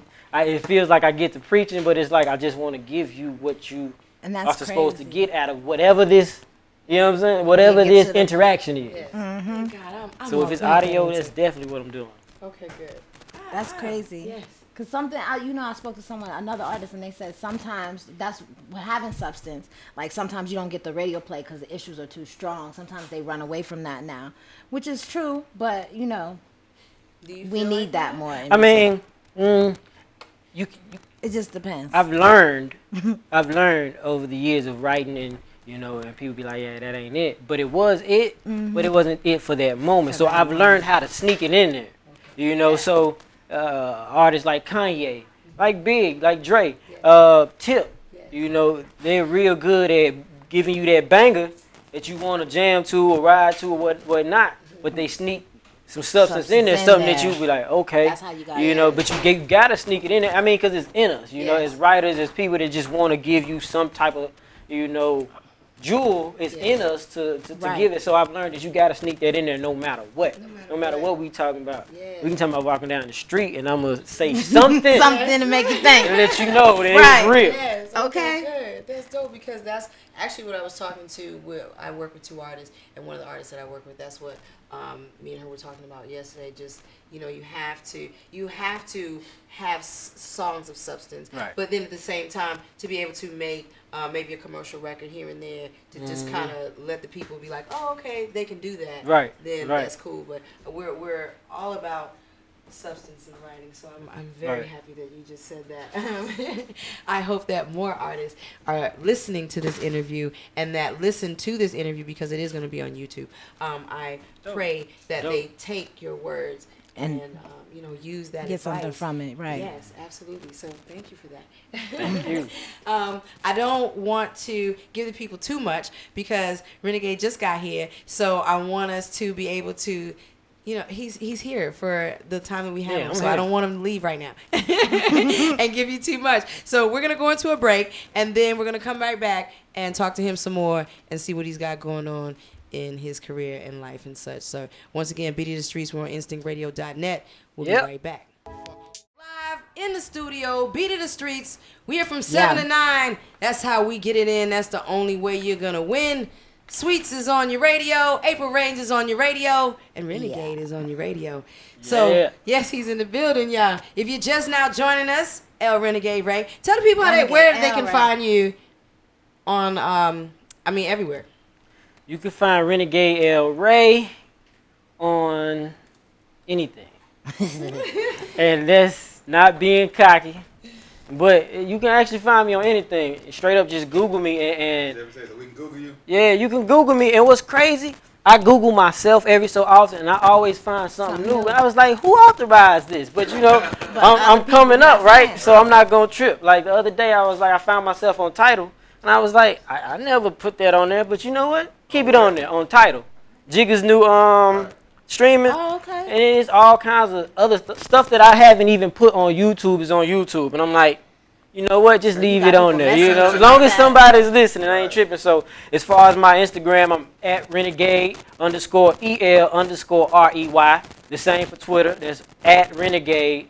feels like I get to preaching, but it's like I just want to give you what you are supposed to get out of whatever this, you know what I'm saying? Whatever this interaction is. Yes. Mm-hmm. God, so if it's audio, that's definitely what I'm doing. Okay, good. That's crazy. Yes. Cause something, I spoke to another artist, and they said sometimes that's what having substance. Like sometimes you don't get the radio play because the issues are too strong. Sometimes they run away from that now, which is true. But we need that more. I mean, it just depends. I've learned over the years of writing, and and people be like, yeah, that ain't it. But it was it, but it wasn't it for that moment. So I've learned how to sneak it in there. So artists like Kanye, like Big, like Dre, Tip, they're real good at giving you that banger that you want to jam to or ride to or whatnot. But they sneak some substance in there, something that you be like, okay, that's how you got but you gotta sneak it in there. I mean, because it's in us, as writers, as people that just want to give you some type of, jewel is in us to give it. So I've learned that you gotta sneak that in there no matter what. No matter what we talking about. We can talk about walking down the street and I'm gonna say something. Something to make you think. To let you know that it's real. Yes, okay. Good. That's dope because that's actually what I was talking to. I work with two artists, and one of the artists that I work with, that's what me and her were talking about yesterday. Just you have to have songs of substance, right. But then at the same time to be able to make maybe a commercial record here and there to just kind of let the people be like, oh, okay, they can do that. Right. Then that's cool. But we're all about substance in writing, so I'm very happy that you just said that. I hope that more artists are listening to this interview and that listen to this interview because it is going to be on YouTube. I pray that they take your words and use that get advice. something from it, right? Yes, absolutely. So thank you for that. Thank you. I don't want to give the people too much because Renegade just got here, so I want us to be able to. He's here for the time that we have him, so I don't want him to leave right now and give you too much. So we're going to go into a break, and then we're going to come right back and talk to him some more and see what he's got going on in his career and life and such. So once again, Beat of the Streets, we're on instinctradio.net. We'll be right back. Live in the studio, Beat of the Streets. We are from 7 to 9. That's how we get it in. That's the only way you're going to win. Sweets is on your radio, April Range is on your radio, and Renegade is on your radio. So, yes, he's in the building, y'all. If you're just now joining us, El Renegade Ray, tell the people where they can find you on, everywhere. You can find Renegade El Rey on anything. And that's not being cocky. But you can actually find me on anything. Straight up, just Google me and So we can Google you? Yeah, you can Google me. And what's crazy, I Google myself every so often, and I always find something new. And I was like, who authorized this? But I'm coming up, right? So I'm not gonna trip. Like the other day, I found myself on Tidal, and I was like, I never put that on there. But you know what? Keep it on there on Tidal. Jigga's new streaming. Oh, okay. And it's all kinds of other stuff that I haven't even put on YouTube is on YouTube. And I'm like, you know what? Just leave it on there. As long as somebody's listening, I ain't tripping. So as far as my Instagram, I'm at Renegade_EL_REY. The same for Twitter. That's at Renegade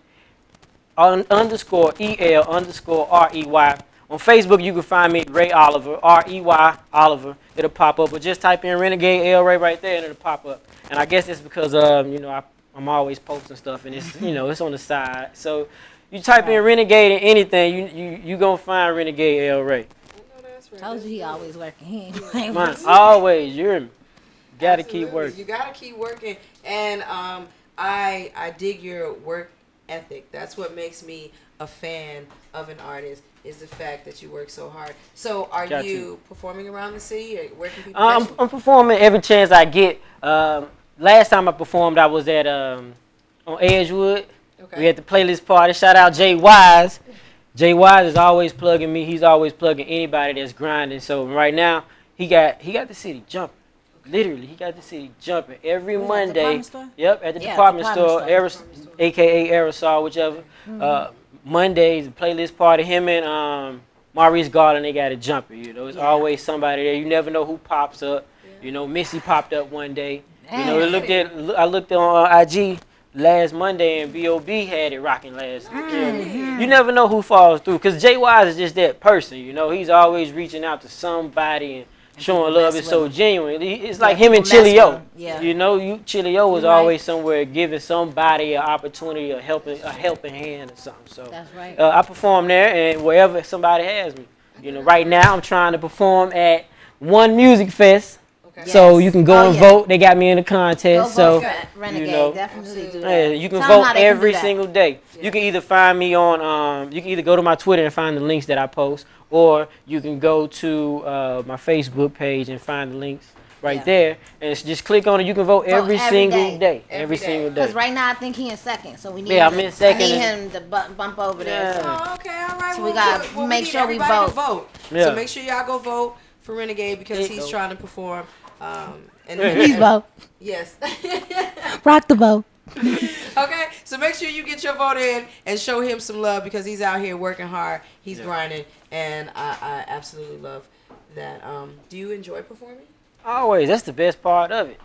_EL_REY. On Facebook, you can find me Ray Oliver, REY Oliver. It'll pop up. But just type in Renegade El Rey right there, and it'll pop up. And I guess it's because I'm always posting stuff, and it's it's on the side. So you type in Renegade in anything, you gonna find Renegade El Rey. Told you he always working. Mine, always. You hear me? Gotta keep working. You gotta keep working, and I dig your work ethic. That's what makes me a fan of an artist. Is the fact that you work so hard. So are you performing around the city, or where can people catch you? I'm performing every chance I get. Last time I performed, I was at on Edgewood. Okay. We had the playlist party. Shout out Jay Wise. Jay Wise is always plugging me. He's always plugging anybody that's grinding. So right now, he got the city jumping. Okay. Literally, he got the city jumping every Monday. At the department store, aka Aerosol, whichever. Mm-hmm. Mondays, the playlist party. Him and Maurice Garland, they got it jumping. It's always somebody there. You never know who pops up. Missy popped up one day. I looked on IG last Monday, and B.O.B. had it rocking last. You never know who falls through, because Jay Wise is just that person. He's always reaching out to somebody and showing love is so genuine. It's like Yeah, him and people mess with Chilio. him. Yeah. You know, Chilio was always somewhere giving somebody an opportunity, a helping hand or something. So That's right. I perform there and wherever somebody has me. You know, right now I'm trying to perform at One Music Fest. Okay. So you can go and yeah. vote. They got me in the contest. Go So vote for Renegade. you know, Definitely do that. yeah, you can Tell 'em vote how they can do every that. single day. Yeah. You can either find me on, you can either go to my Twitter and find the links that I post, or you can go to my Facebook page and find the links right there, and just click on it. You can vote every single day. Every single day. Because right now I think he in second, so we need. Yeah, I'm in second. I need him to bump over there. Yeah. So. Oh, okay, all right. So we gotta make need sure we everybody to vote. vote. Yeah. So make sure y'all go vote for Renegade because he's trying to perform. And Please vote. Yes. Rock the vote. Okay, so make sure you get your vote in and show him some love because he's out here working hard. He's grinding, and I absolutely love that. Do you enjoy performing? Always. That's the best part of it.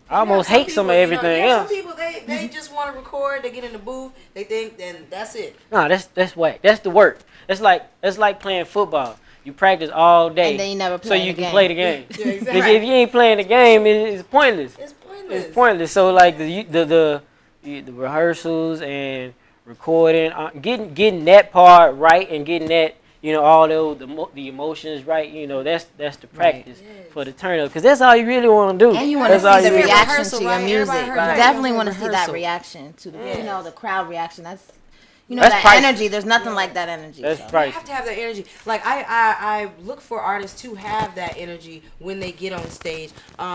I almost hate some of everything else. Some people they just want to record. They get in the booth. They think then that's it. No, that's whack. That's the work. It's like playing football. You practice all day, And then you never so play you the can game. play the game. Yeah, exactly. If you ain't playing the game, it's pointless. It's pointless. It's pointless. So like the rehearsals and recording, getting that part right and getting that all the emotions right. That's the practice for the turn up because that's all you really want to do. And you want to That's see the all you really- reaction rehearsal, to your right? music. Everybody heard You that. definitely want to see that Rehearsal. reaction to the the crowd reaction. That's That's that priceless. energy. There's nothing like that energy. That's so. You priceless. have to have that energy. Like I look for artists to have that energy when they get on stage.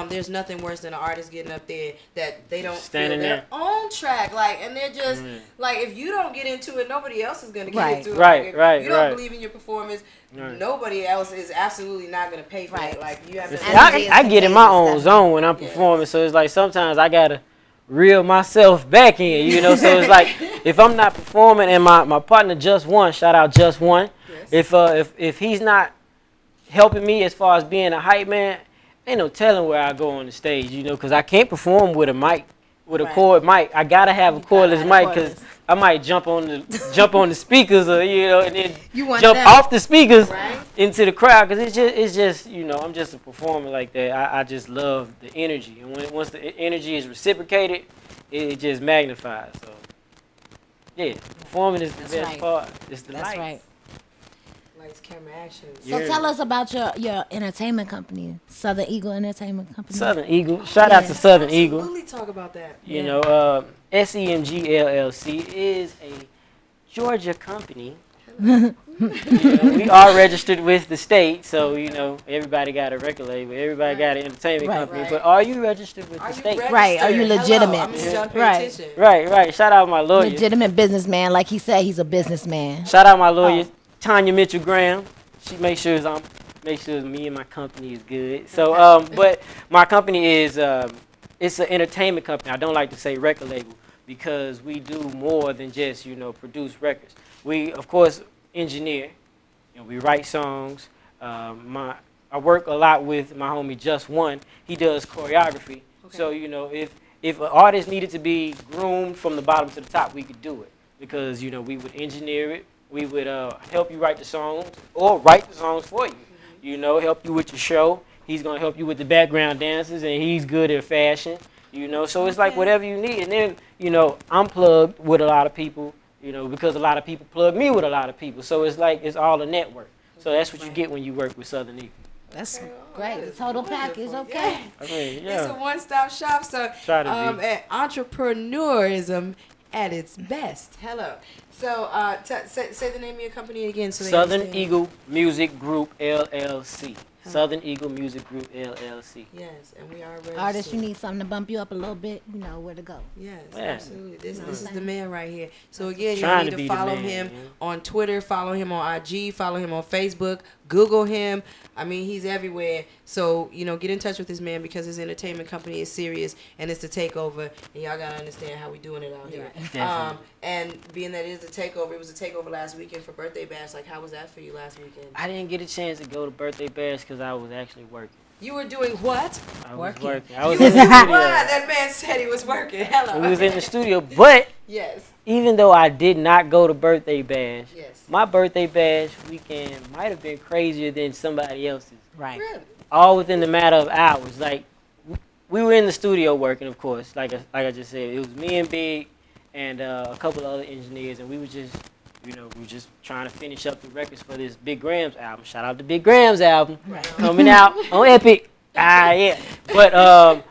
There's nothing worse than an artist getting up there that they don't Standing feel their there. own track. Like, and they're just like, if you don't get into it, nobody else is gonna get Right. into it. Right, Like, if right, you don't right. believe in your performance, Right. nobody else is absolutely not gonna pay for Right. it. Like you have to. Energy I is get in my contagious, own zone when I'm performing, so it's like sometimes I gotta reel myself back in, So it's like if I'm not performing and my partner Just One, shout out Just One, if he's not helping me as far as being a hype man, ain't no telling where I go on the stage, because I can't perform with a mic, with a cord mic. I gotta have a cordless mic because I might jump on the speakers or and then jump off the speakers into the crowd because it's just I'm just a performer like that. I just love the energy, and once the energy is reciprocated, it just magnifies. So yeah, performing is the best part. It's the That's lights. right. Lights, camera, action. So tell us about your entertainment company, Southern Eagle Entertainment Company. Southern Eagle. Shout out to Southern Eagle. Absolutely talk about that. SEMG LLC is a Georgia company. We are registered with the state, so everybody got a record label, everybody got an entertainment company. Right. But are you registered with the state? Right, are you legitimate? I'm just trying to pay Right. attention. Right. Shout out my lawyer. Legitimate businessman, like he said, he's a businessman. Shout out my lawyer, Tanya Mitchell Graham. She makes sure me and my company is good. So, but my company is it's an entertainment company. I don't like to say record label because we do more than just produce records. We of course engineer, we write songs. I work a lot with my homie Just One. He does choreography. Okay. So if an artist needed to be groomed from the bottom to the top, we could do it because we would engineer it. We would help you write the songs or write the songs for you. Help you with your show. He's gonna help you with the background dances, and he's good at fashion. So it's like whatever you need. And then I'm plugged with a lot of people. Because a lot of people plug me with a lot of people. So it's like it's all a network. So that's what you get when you work with Southern Eagle. That's great. The total package, okay. It's a one-stop shop. So at entrepreneurism at its best. Hello. So say the name of your company again. So Southern Eagle Music Group LLC. Southern Eagle Music Group LLC. Yes, and we are registered. Artists, you need something to bump you up a little bit, you know where to go. Yes, Yeah. absolutely. This is the man right here. So again, you Trying need to to be the follow man, him yeah. on Twitter, follow him on IG, follow him on Facebook, Google him. I mean, he's everywhere. So, get in touch with this man because his entertainment company is serious and it's the takeover. And y'all got to understand how we doing it out here. Definitely. And being that it is a takeover, it was a takeover last weekend for Birthday Bash. Like, how was that for you last weekend? I didn't get a chance to go to Birthday Bash because I was actually working. You were doing what? I was Working. working. I was You in the was doing studio. what? That man said he was working. Hello. We was in the studio, but Yes. even though I did not go to Birthday Bash, Yes. my Birthday Bash weekend might have been crazier than somebody else's. Right. Really? all within the matter of hours. Like we were in the studio working, of course. Like I just said, it was me and Big and a couple of other engineers, and we were just, we were just trying to finish up the records for this Big Grams album. Shout out to Big Grams album coming out on Epic. Yeah. But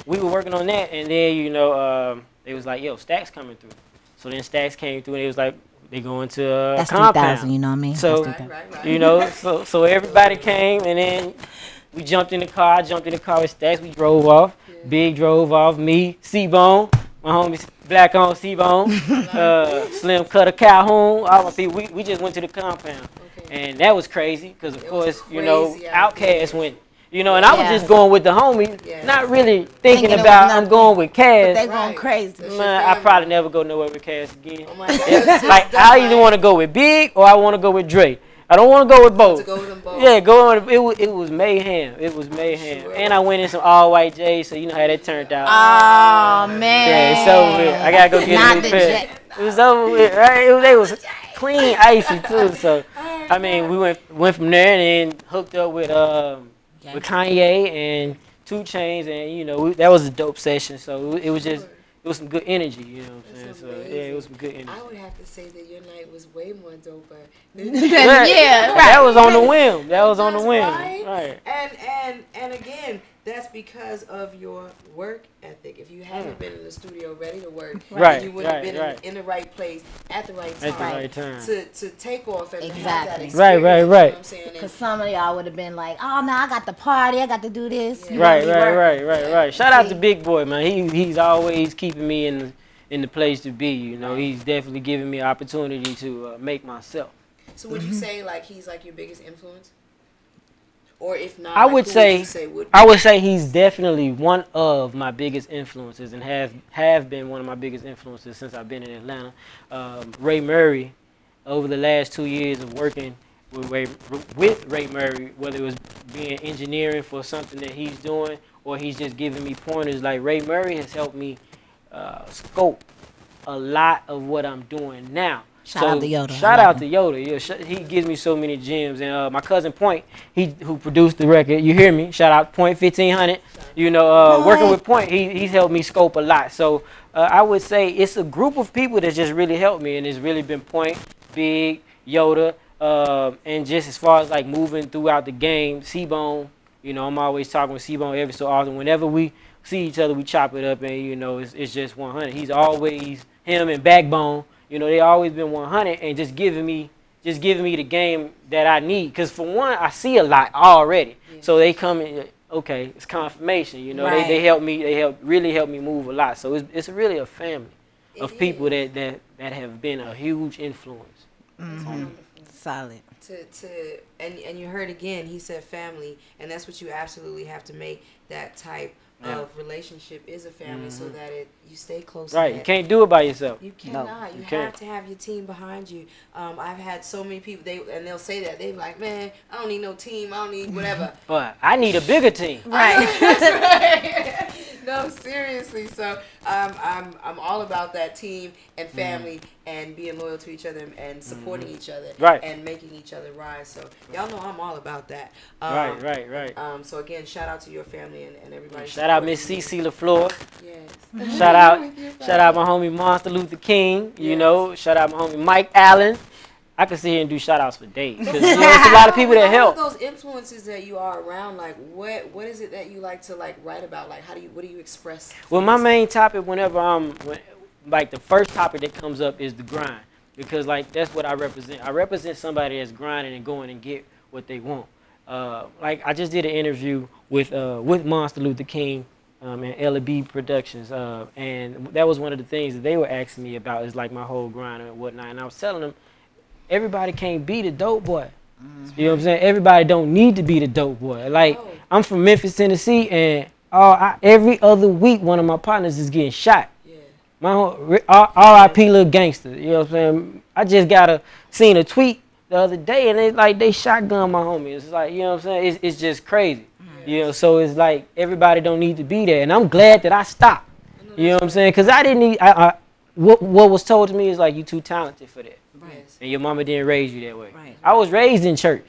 we were working on that, and then they was like, "Yo, Stacks coming through." So then Stacks came through, and it was like, they go into a That's compound. 3,000, you know what I mean? So, right. so everybody came, and then we jumped in the car. I jumped in the car with Stacks. We drove off. Yeah. Big drove off. Me, C-Bone, my homie Black on C-Bone, Slim Cutter Calhoun. All my people. We just went to the compound, and that was crazy because of course Outkast went. And I was just going with the homies, not really thinking about I'm going with Cass. But they going crazy. Man, I probably never go nowhere with Cass again. Oh like I either want to go with Big or I want to go with Dre. I don't want to go with both. Yeah, go on. It was mayhem. It was mayhem. Sure. And I went in some all white J's, so you know how that turned out. Oh man. Yeah, it's over with. I gotta go get a new pair. It was over with, right? They was clean, icy too. So I mean, we went from there and then hooked up with Kanye and 2 Chainz, and that was a dope session. So it was some good energy, you know what I'm saying? So yeah, it was some good energy. I would have to say that your night was way more doper. That was on the whim. That was on the whim. Right. And again, that's because of your work ethic. If you hadn't been in the studio ready to work, you wouldn't have been in the right place at the right time, to take off and have that experience. Right. You know what I'm saying? Because some of y'all would have been like, oh, no, I got the party. I got to do this. Yeah. Right. Shout out to Big Boy, man. He's always keeping me in the place to be. He's definitely giving me an opportunity to make myself. So would you say like he's like your biggest influence? Or if not, I would say he's definitely one of my biggest influences and have been one of my biggest influences since I've been in Atlanta. Ray Murray, over the last 2 years of working with Ray Murray, whether it was being engineering for something that he's doing or he's just giving me pointers, like Ray Murray has helped me scope a lot of what I'm doing now. Shout out to Yoda. Shout out to Yoda. Yeah, he gives me so many gems. And my cousin Point, who produced the record, you hear me? Shout out Point 1500. Working with Point, he's helped me scope a lot. So I would say it's a group of people that just really helped me, and it's really been Point, Big, Yoda, and just as far as like moving throughout the game, C-Bone. I'm always talking with C-Bone every so often. Whenever we see each other, we chop it up, and it's just 100. He's always him and Backbone. They always been 100 and just giving me the game that I need. Cause for one, I see a lot already. Yeah. So they come in, okay, it's confirmation. Right. They help me. They really help me move a lot. So it's really a family of people that have been a huge influence. Mm-hmm. Solid. And you heard again, he said family, and that's what you absolutely have to make that type of relationship is a family, so that you stay close. Right, you can't do it by yourself. You cannot. You have to have your team behind you. I've had so many people. They'll say that they're like, man, I don't need no team. I don't need whatever. But I need a bigger team. Right. Right. No, seriously. So I'm all about that team and family and being loyal to each other and supporting each other and making each other rise. So y'all know I'm all about that. Right. So again, shout out to your family and everybody. Shout out Miss Cece LaFleur. Yes. Shout out my homie Monster Luther King. Shout out my homie Mike Allen. I could sit here and do shout outs for days. Cause, it's a lot of people that help. Those influences that you are around, like what is it that you like to like write about? Like what do you express? Well, my main topic like the first topic that comes up is the grind. Because like that's what I represent. I represent somebody that's grinding and going and get what they want. Like I just did an interview with Monster Luther King and L.B. Productions, and that was one of the things that they were asking me about is like my whole grind and whatnot. And I was telling them, everybody can't be the dope boy. You know what I'm saying? Everybody don't need to be the dope boy. Like I'm from Memphis, Tennessee, and every other week one of my partners is getting shot. Yeah. My R.I.P. Little Gangster. You know what I'm saying? I just seen a tweet the other day, and they shotgun my homie. It's like, you know what I'm saying? It's just crazy. So it's like everybody don't need to be there, and I'm glad that I stopped. You know what I'm saying? Because I didn't need. What was told to me is like you too talented for that, and your mama didn't raise you that way. Right. I was raised in church.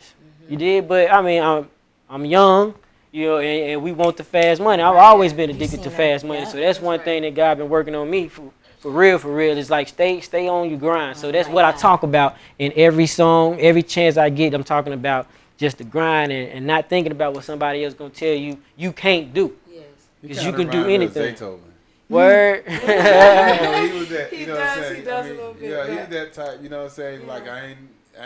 You did, but I mean I'm young. You know, and we want the fast money. I've always been addicted to fast money, so that's one thing that God been working on me for real. It's like stay on your grind. So that's what I talk about in every song, every chance I get. I'm talking about just the grind and not thinking about what somebody else gonna tell you can't do. Yes, because you can do anything. Word. He was that. You know what I'm saying? He does a little bit. Yeah, he's that type. You know what I'm saying? Like I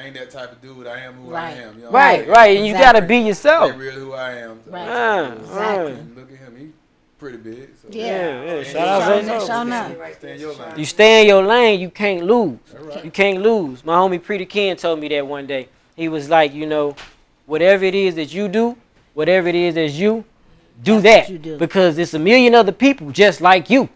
ain't that type of dude. I am who I am. You know right. And you gotta be yourself. Stay real who I am. Right. Exactly. Look at him. He's pretty big. So. Yeah. Shout out. Stay in your lane. You stay in your lane. You can't lose. Right. You can't lose. My homie Pretty Ken told me that one day. He was like, you know, whatever it is that you do, whatever it is that you do, because it's a million other people just like you.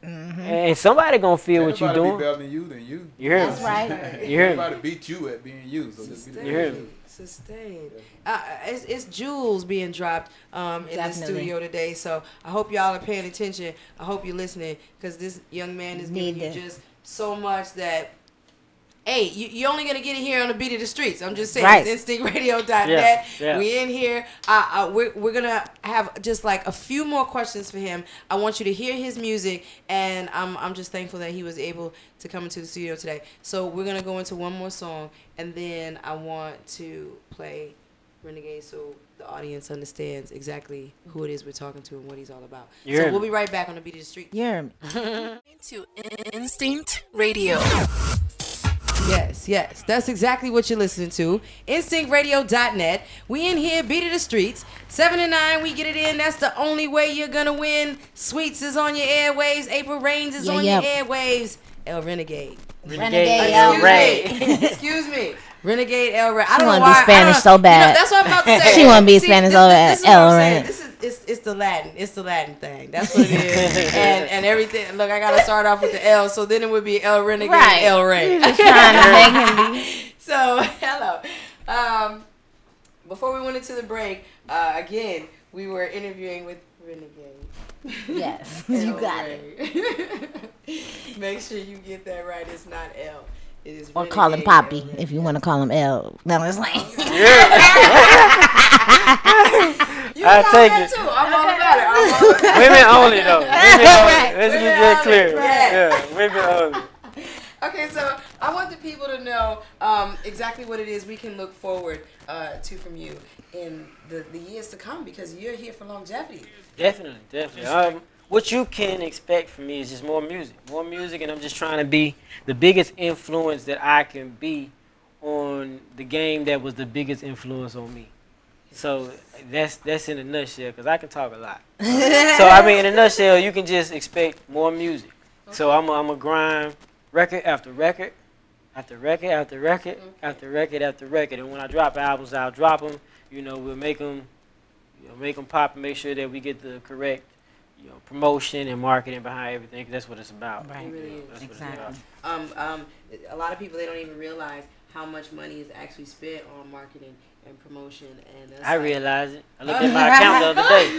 And somebody gonna feel what you're doing. Be better than you than you. You hear me? That's right. You hear me? Somebody beat you at being you. So just be you hear me? Sustain. It's jewels being dropped in the studio today. So I hope y'all are paying attention. I hope you're listening, because this young man is giving you just so much that. Hey, you're only going to get it here on the Beat of the Streets. I'm just saying, It's instinctradio.net. Yeah. We in here. We're going to have just like a few more questions for him. I want you to hear his music, and I'm just thankful that he was able to come into the studio today. So we're going to go into one more song, and then I want to play Renegade so the audience understands exactly who it is we're talking to and what he's all about. So we'll be right back on the Beat of the Streets. To Instinct Radio. Yes. That's exactly what you're listening to. InstinctRadio.net. We in here, Beat of the Streets. 7 to 9, we get it in. That's the only way you're going to win. Sweets is on your airwaves. April Rains is on your airwaves. El Renegade. Renegade El Rey. Excuse me. Renegade El Rey. I don't want to be Spanish so bad. You know, that's what I'm about to say. She want to be Spanish so bad. This is what I'm saying. It's the Latin. It's the Latin thing. That's what it is. and everything. Look, I got to start off with the L, so then it would be El Renegade El Rey. Just trying to make him be. So, hello. Before we went into the break, again, we were interviewing with Renegade. Yes, you got it. Make sure you get that right. It's not L. It is or call him Poppy if you want to call him L. No, it's like. I take it. Too. I'm all about it. Women only though. Women only. Let's get that clear. Yeah, women only. Okay, so I want the people to know exactly what it is we can look forward to from you in the years to come, because you're here for longevity. Definitely. What you can expect from me is just more music, and I'm just trying to be the biggest influence that I can be on the game that was the biggest influence on me. So that's in a nutshell, because I can talk a lot. So I mean, in a nutshell, you can just expect more music. Okay. So I'm a grind record after record, after record after record, after record after record. And when I drop albums, I'll drop them. You know, we'll make them pop and make sure that we get the correct promotion and marketing behind everything, 'cause that's what it's about. Right. It really is. That's exactly. What it's about. A lot of people, they don't even realize how much money is actually spent on marketing and promotion. And I realize it. I looked at my account the other day.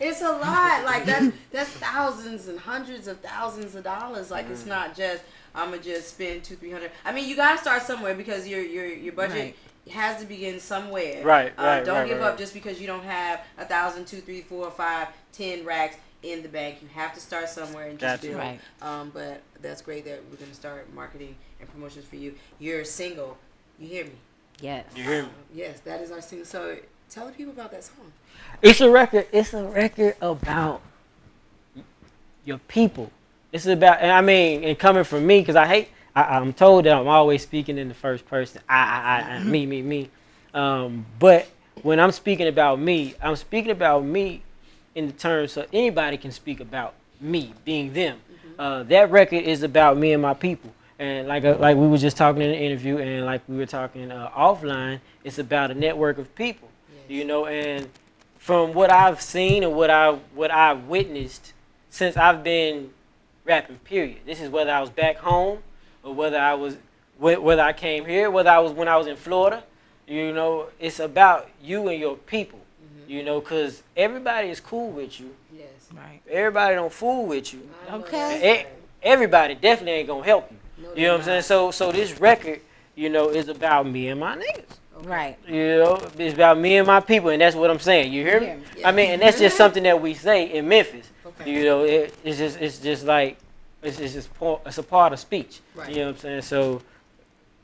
It's a lot. Like that's thousands and hundreds of thousands of dollars. Like it's not just I'm gonna just spend $200-300. I mean, you gotta start somewhere, because your budget has to begin somewhere. Right. Don't give up just because you don't have 1,000, 2, 3, 4, 5, 10 racks in the bank. You have to start somewhere and just build. Right. But that's great that we're gonna start marketing and promotions for you. You're single. You hear me? Yes. You hear me? Yes, that is our single. So tell the people about that song. It's a record about your people. It's about, and I mean, and coming from me, because I'm told that I'm always speaking in the first person. Me. But when I'm speaking about me, I'm speaking about me in the terms so anybody can speak about me being them. That record is about me and my people. And like we were just talking in the interview, and like we were talking offline, it's about a network of people. Yes. And from what I've seen and what I've witnessed since I've been rapping, period. This is whether I was back home or whether I came here, whether I was when I was in Florida. It's about you and your people. Because everybody is cool with you. Yes. Right. Everybody don't fool with you. Okay. Everybody definitely ain't gonna help you. No, you know what I'm saying? So this record, is about me and my niggas. Right. You know, it's about me and my people, and that's what I'm saying. You hear me? Yeah. I mean, and that's just something that we say in Memphis. Okay. You know, it's just like it's a part of speech. Right. You know what I'm saying? So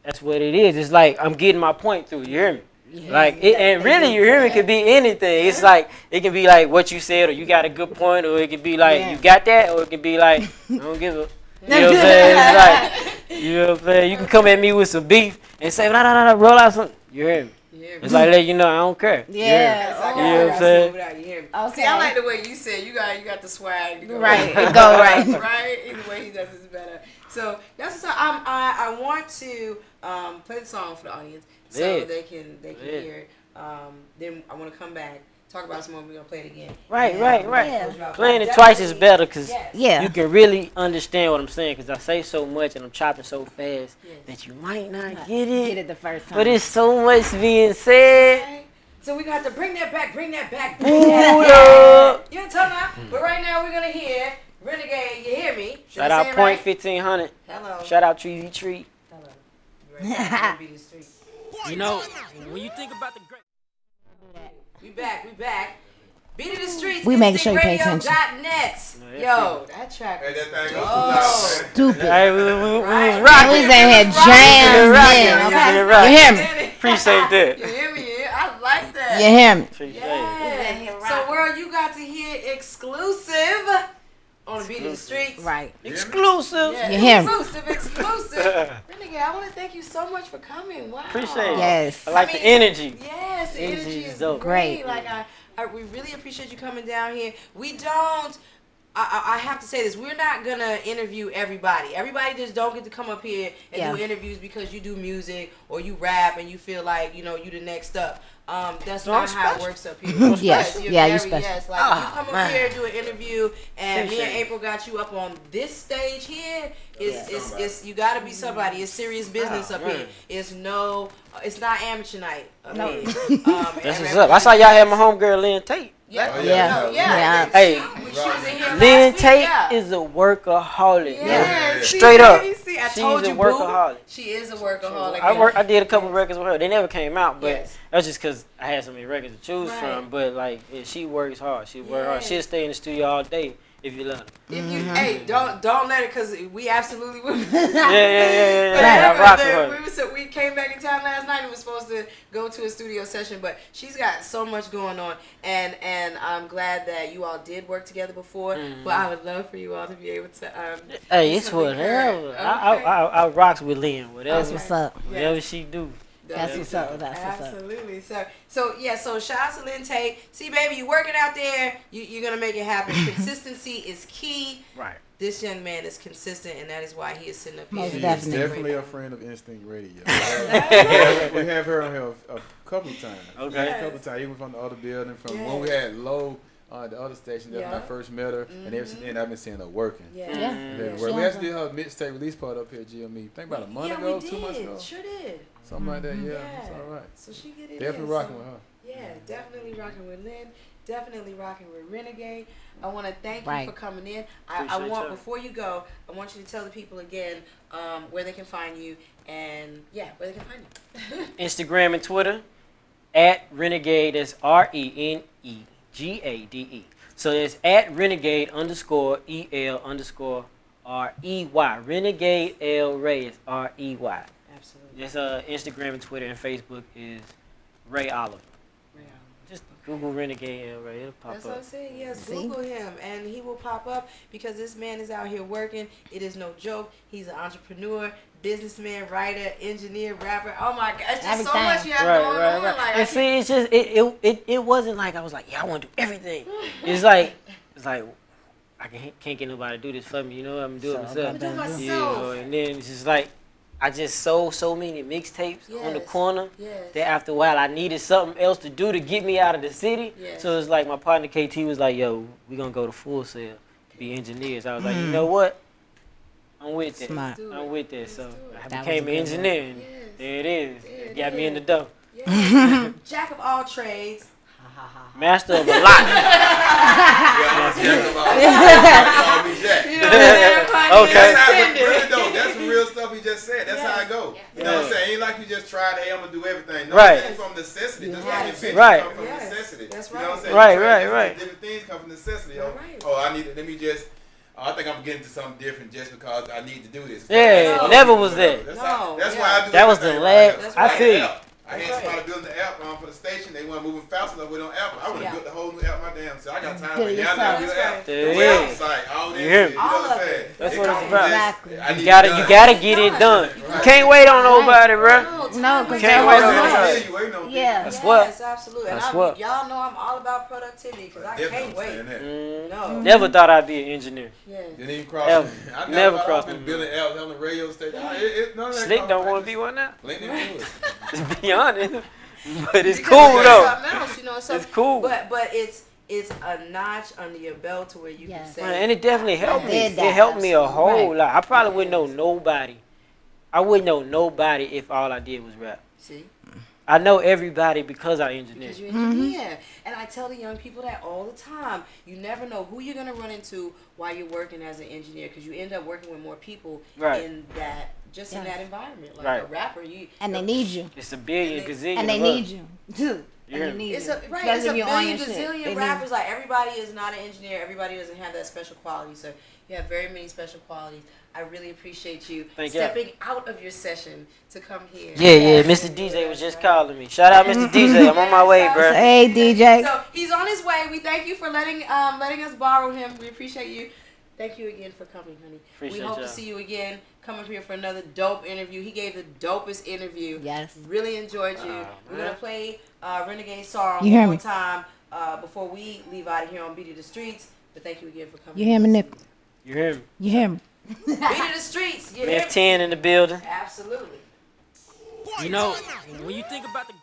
that's what it is. It's like I'm getting my point through. You hear me? Yeah. Like and really, you hear me? It could be anything. It's like it can be like what you said, or you got a good point, or it could be like you got that, or it could be like I don't give a. You know what I'm saying? It's like you know what I'm saying. You can come at me with some beef and say roll out something. You hear me? It's like let you know I don't care. Yeah. You know what I'm saying? Okay. See, I like the way you said you got the swag. To go Right. It go right. Right. Either way he does is better. So that's what I want to play the song for the audience so they can hear it. Then I want to come back. Talk about some more. We're gonna play it again. Right. Yeah. Playing it twice is better because Yeah. you can really understand what I'm saying. Because I say so much and I'm chopping so fast that you might not get it. Get it the first time. But it's so much being said. Right. So we got to bring that back. Bring You up. know tell now. But right now we're gonna hear Renegade. You hear me? Shout out Point 1500. Hello. Shout out Treasy Treat. Hello. You ready? We're gonna be the street. You know, when you think about the great. We back. Beat of the streets. We making sure you pay attention. InstinctRadio.net. Yo, that track. Hey, that thing goes Oh. Stupid. Hey, we was And rocking. we was in here jamming. Rocking. You hear me? Appreciate that. You hear me? I like that. You hear me? Appreciate it. Yeah. So, world, you got to hear exclusive on the Beat of the Streets. Right. Exclusive. Yeah, You hear me? Exclusive. Renegade, I want to thank you so much for coming. Wow. Appreciate it. Yes. I like the energy. Yes, the energy is dope. great. Great. Like we really appreciate you coming down here. We don't. I have to say this. We're not gonna interview everybody. Everybody just don't get to come up here and do interviews because you do music or you rap and you feel like you the next up. That's not how it works up here. Yes. You're Yeah, very, you special. yes. Like you come up man. here, do an interview, and me and Appreciate it. April got you up on this stage here. It's you gotta be somebody. It's serious business up here. It's not amateur night up here. That's what's up. I saw y'all had my homegirl Lynn Tate. Yeah. Hey, She was in here Lynn last week, Tate yeah. is a workaholic. Yeah, yo. see, Straight up. baby, see, I She's told a you, workaholic. boo. She is a workaholic. I did a couple records with her. They never came out, but Yes. that's just because I had so many records to choose Right. from. But like, she works hard. She works hard. She'll stay in the studio all day if you let her. If you, hey, don't let it, cause we absolutely will. Yeah. I rock with her. We came back in town last night and was supposed to go to a studio session, but she's got so much going on, and I'm glad that you all did work together before. But I would love for you all to be able to. Hey, it's whatever. I rocks with Lynn. Whatever. That's what's up. Whatever she do. That's what's up. That's what's up. Absolutely. So shout out to Lynn Tate. See, baby, you working out there. You're gonna make it happen. Consistency is key. Right. This young man is consistent, and that is why he is sitting up here. Most She's definitely. definitely a friend of Instinct Radio. We have her on here a couple of times. Okay. A couple of times, even from the other building, from when we had Low on the other station. That's when I first met her, and ever since then I've been seeing her working. Yeah. We actually did her mixtape release part up here at GME. Think about a month ago, 2 months ago. Sure did. Something like that, it's all right. So she get it. Definitely rocking with her. Yeah, definitely rocking with Lynn. Definitely rocking with Renegade. I want to thank you for coming in. I want, before you go, I want you to tell the people again where they can find you and where they can find you. Instagram and Twitter at Renegade. That's RENEGADE. So it's at Renegade _EL _REY. Renegade El Rey is REY. Absolutely. It's Instagram and Twitter and Facebook is Ray Oliver. Just Google Renegade El Rey. It'll pop That's up. what I'm saying. Yes, Google him, and he will pop up because this man is out here working. It is no joke. He's an entrepreneur, businessman, writer, engineer, rapper. Oh my God, it's just so much you have going on. Like, and see, it's just it wasn't like I was like, yeah, I want to do everything. It's like I can't get nobody to do this for me. You know, I'm doing it myself. myself. You know, and then it's just like I just sold so many mixtapes on the corner that after a while I needed something else to do to get me out of the city. So it's like my partner KT was like, yo, we gonna go to Full Sail to be engineers. I was like, you know what? I'm with that. Smart. I'm with that. So I That became was an a good engineer. And there it is. It got me in the dough. Jack of all trades. Master of a lot. Okay. That's some real stuff he just said. That's how I go. You know what I'm saying? Ain't like you just try ride the L and do everything. No, Right. It's from necessity. Just like invention Right. come from necessity. That's You know what I'm saying? Right. Different things come from necessity. Right. Oh, let me just. I think I'm getting to something different just because I need to do this. Yeah, never was that. That's No, why I do that was the last. I feel you. I had somebody building the app for the station. They weren't moving fast enough with on app. I would have built the whole new app my damn self. I got time for y'all now. Build app. The website, all this shit. You know what I'm saying? That's what it's about. Exactly. You gotta get it done. You can't wait on nobody, bro. No, because Can't wait on nobody. Yeah. That's what. Yes, absolutely. That's And what. y'all know I'm all about productivity because I can't wait. No. Never thought I'd be an engineer. Yeah. Didn't even cross. Ever. I Never thought crossed I've been me. building apps on the radio station. None of that Slick don't want to be. be one now. Right. To be honest, but it's Because cool it's though. something else, you know, so, It's cool. But it's a notch under your belt to where you can say. Man, and it definitely helped me. did It that. helped me a whole Right. lot. I probably wouldn't know nobody. I wouldn't know nobody if all I did was rap. See? I know everybody because I engineer. Because you engineer. And I tell the young people that all the time. You never know who you're going to run into while you're working as an engineer because you end up working with more people in that in that environment. Like a rapper. And they need you. It's a billion, gazillion. And they need you, too. Yeah. And they need It's you. a Especially if you're on billion your shit. gazillion They rappers. Like everybody is not an engineer. Everybody doesn't have that special quality. So you have very many special qualities. I really appreciate you stepping out of your session to come here. Yeah. Mr. DJ was just calling me. Shout out, Mr. DJ. I'm on my way, bro. Hey, DJ. So he's on his way. We thank you for letting us borrow him. We appreciate you. Thank you again for coming, honey. Appreciate we hope y'all. to see you again. Come up here for another dope interview. He gave the dopest interview. Yes. Really enjoyed you. We're going to play Renegade song You hear one more me? time before we leave out of here on Beat of the Streets. But thank you again for coming. You hear me, Nick? You hear me? You hear me? Beat of the Streets. You We hear have me? 10 in the building. Absolutely. You know, when you think about the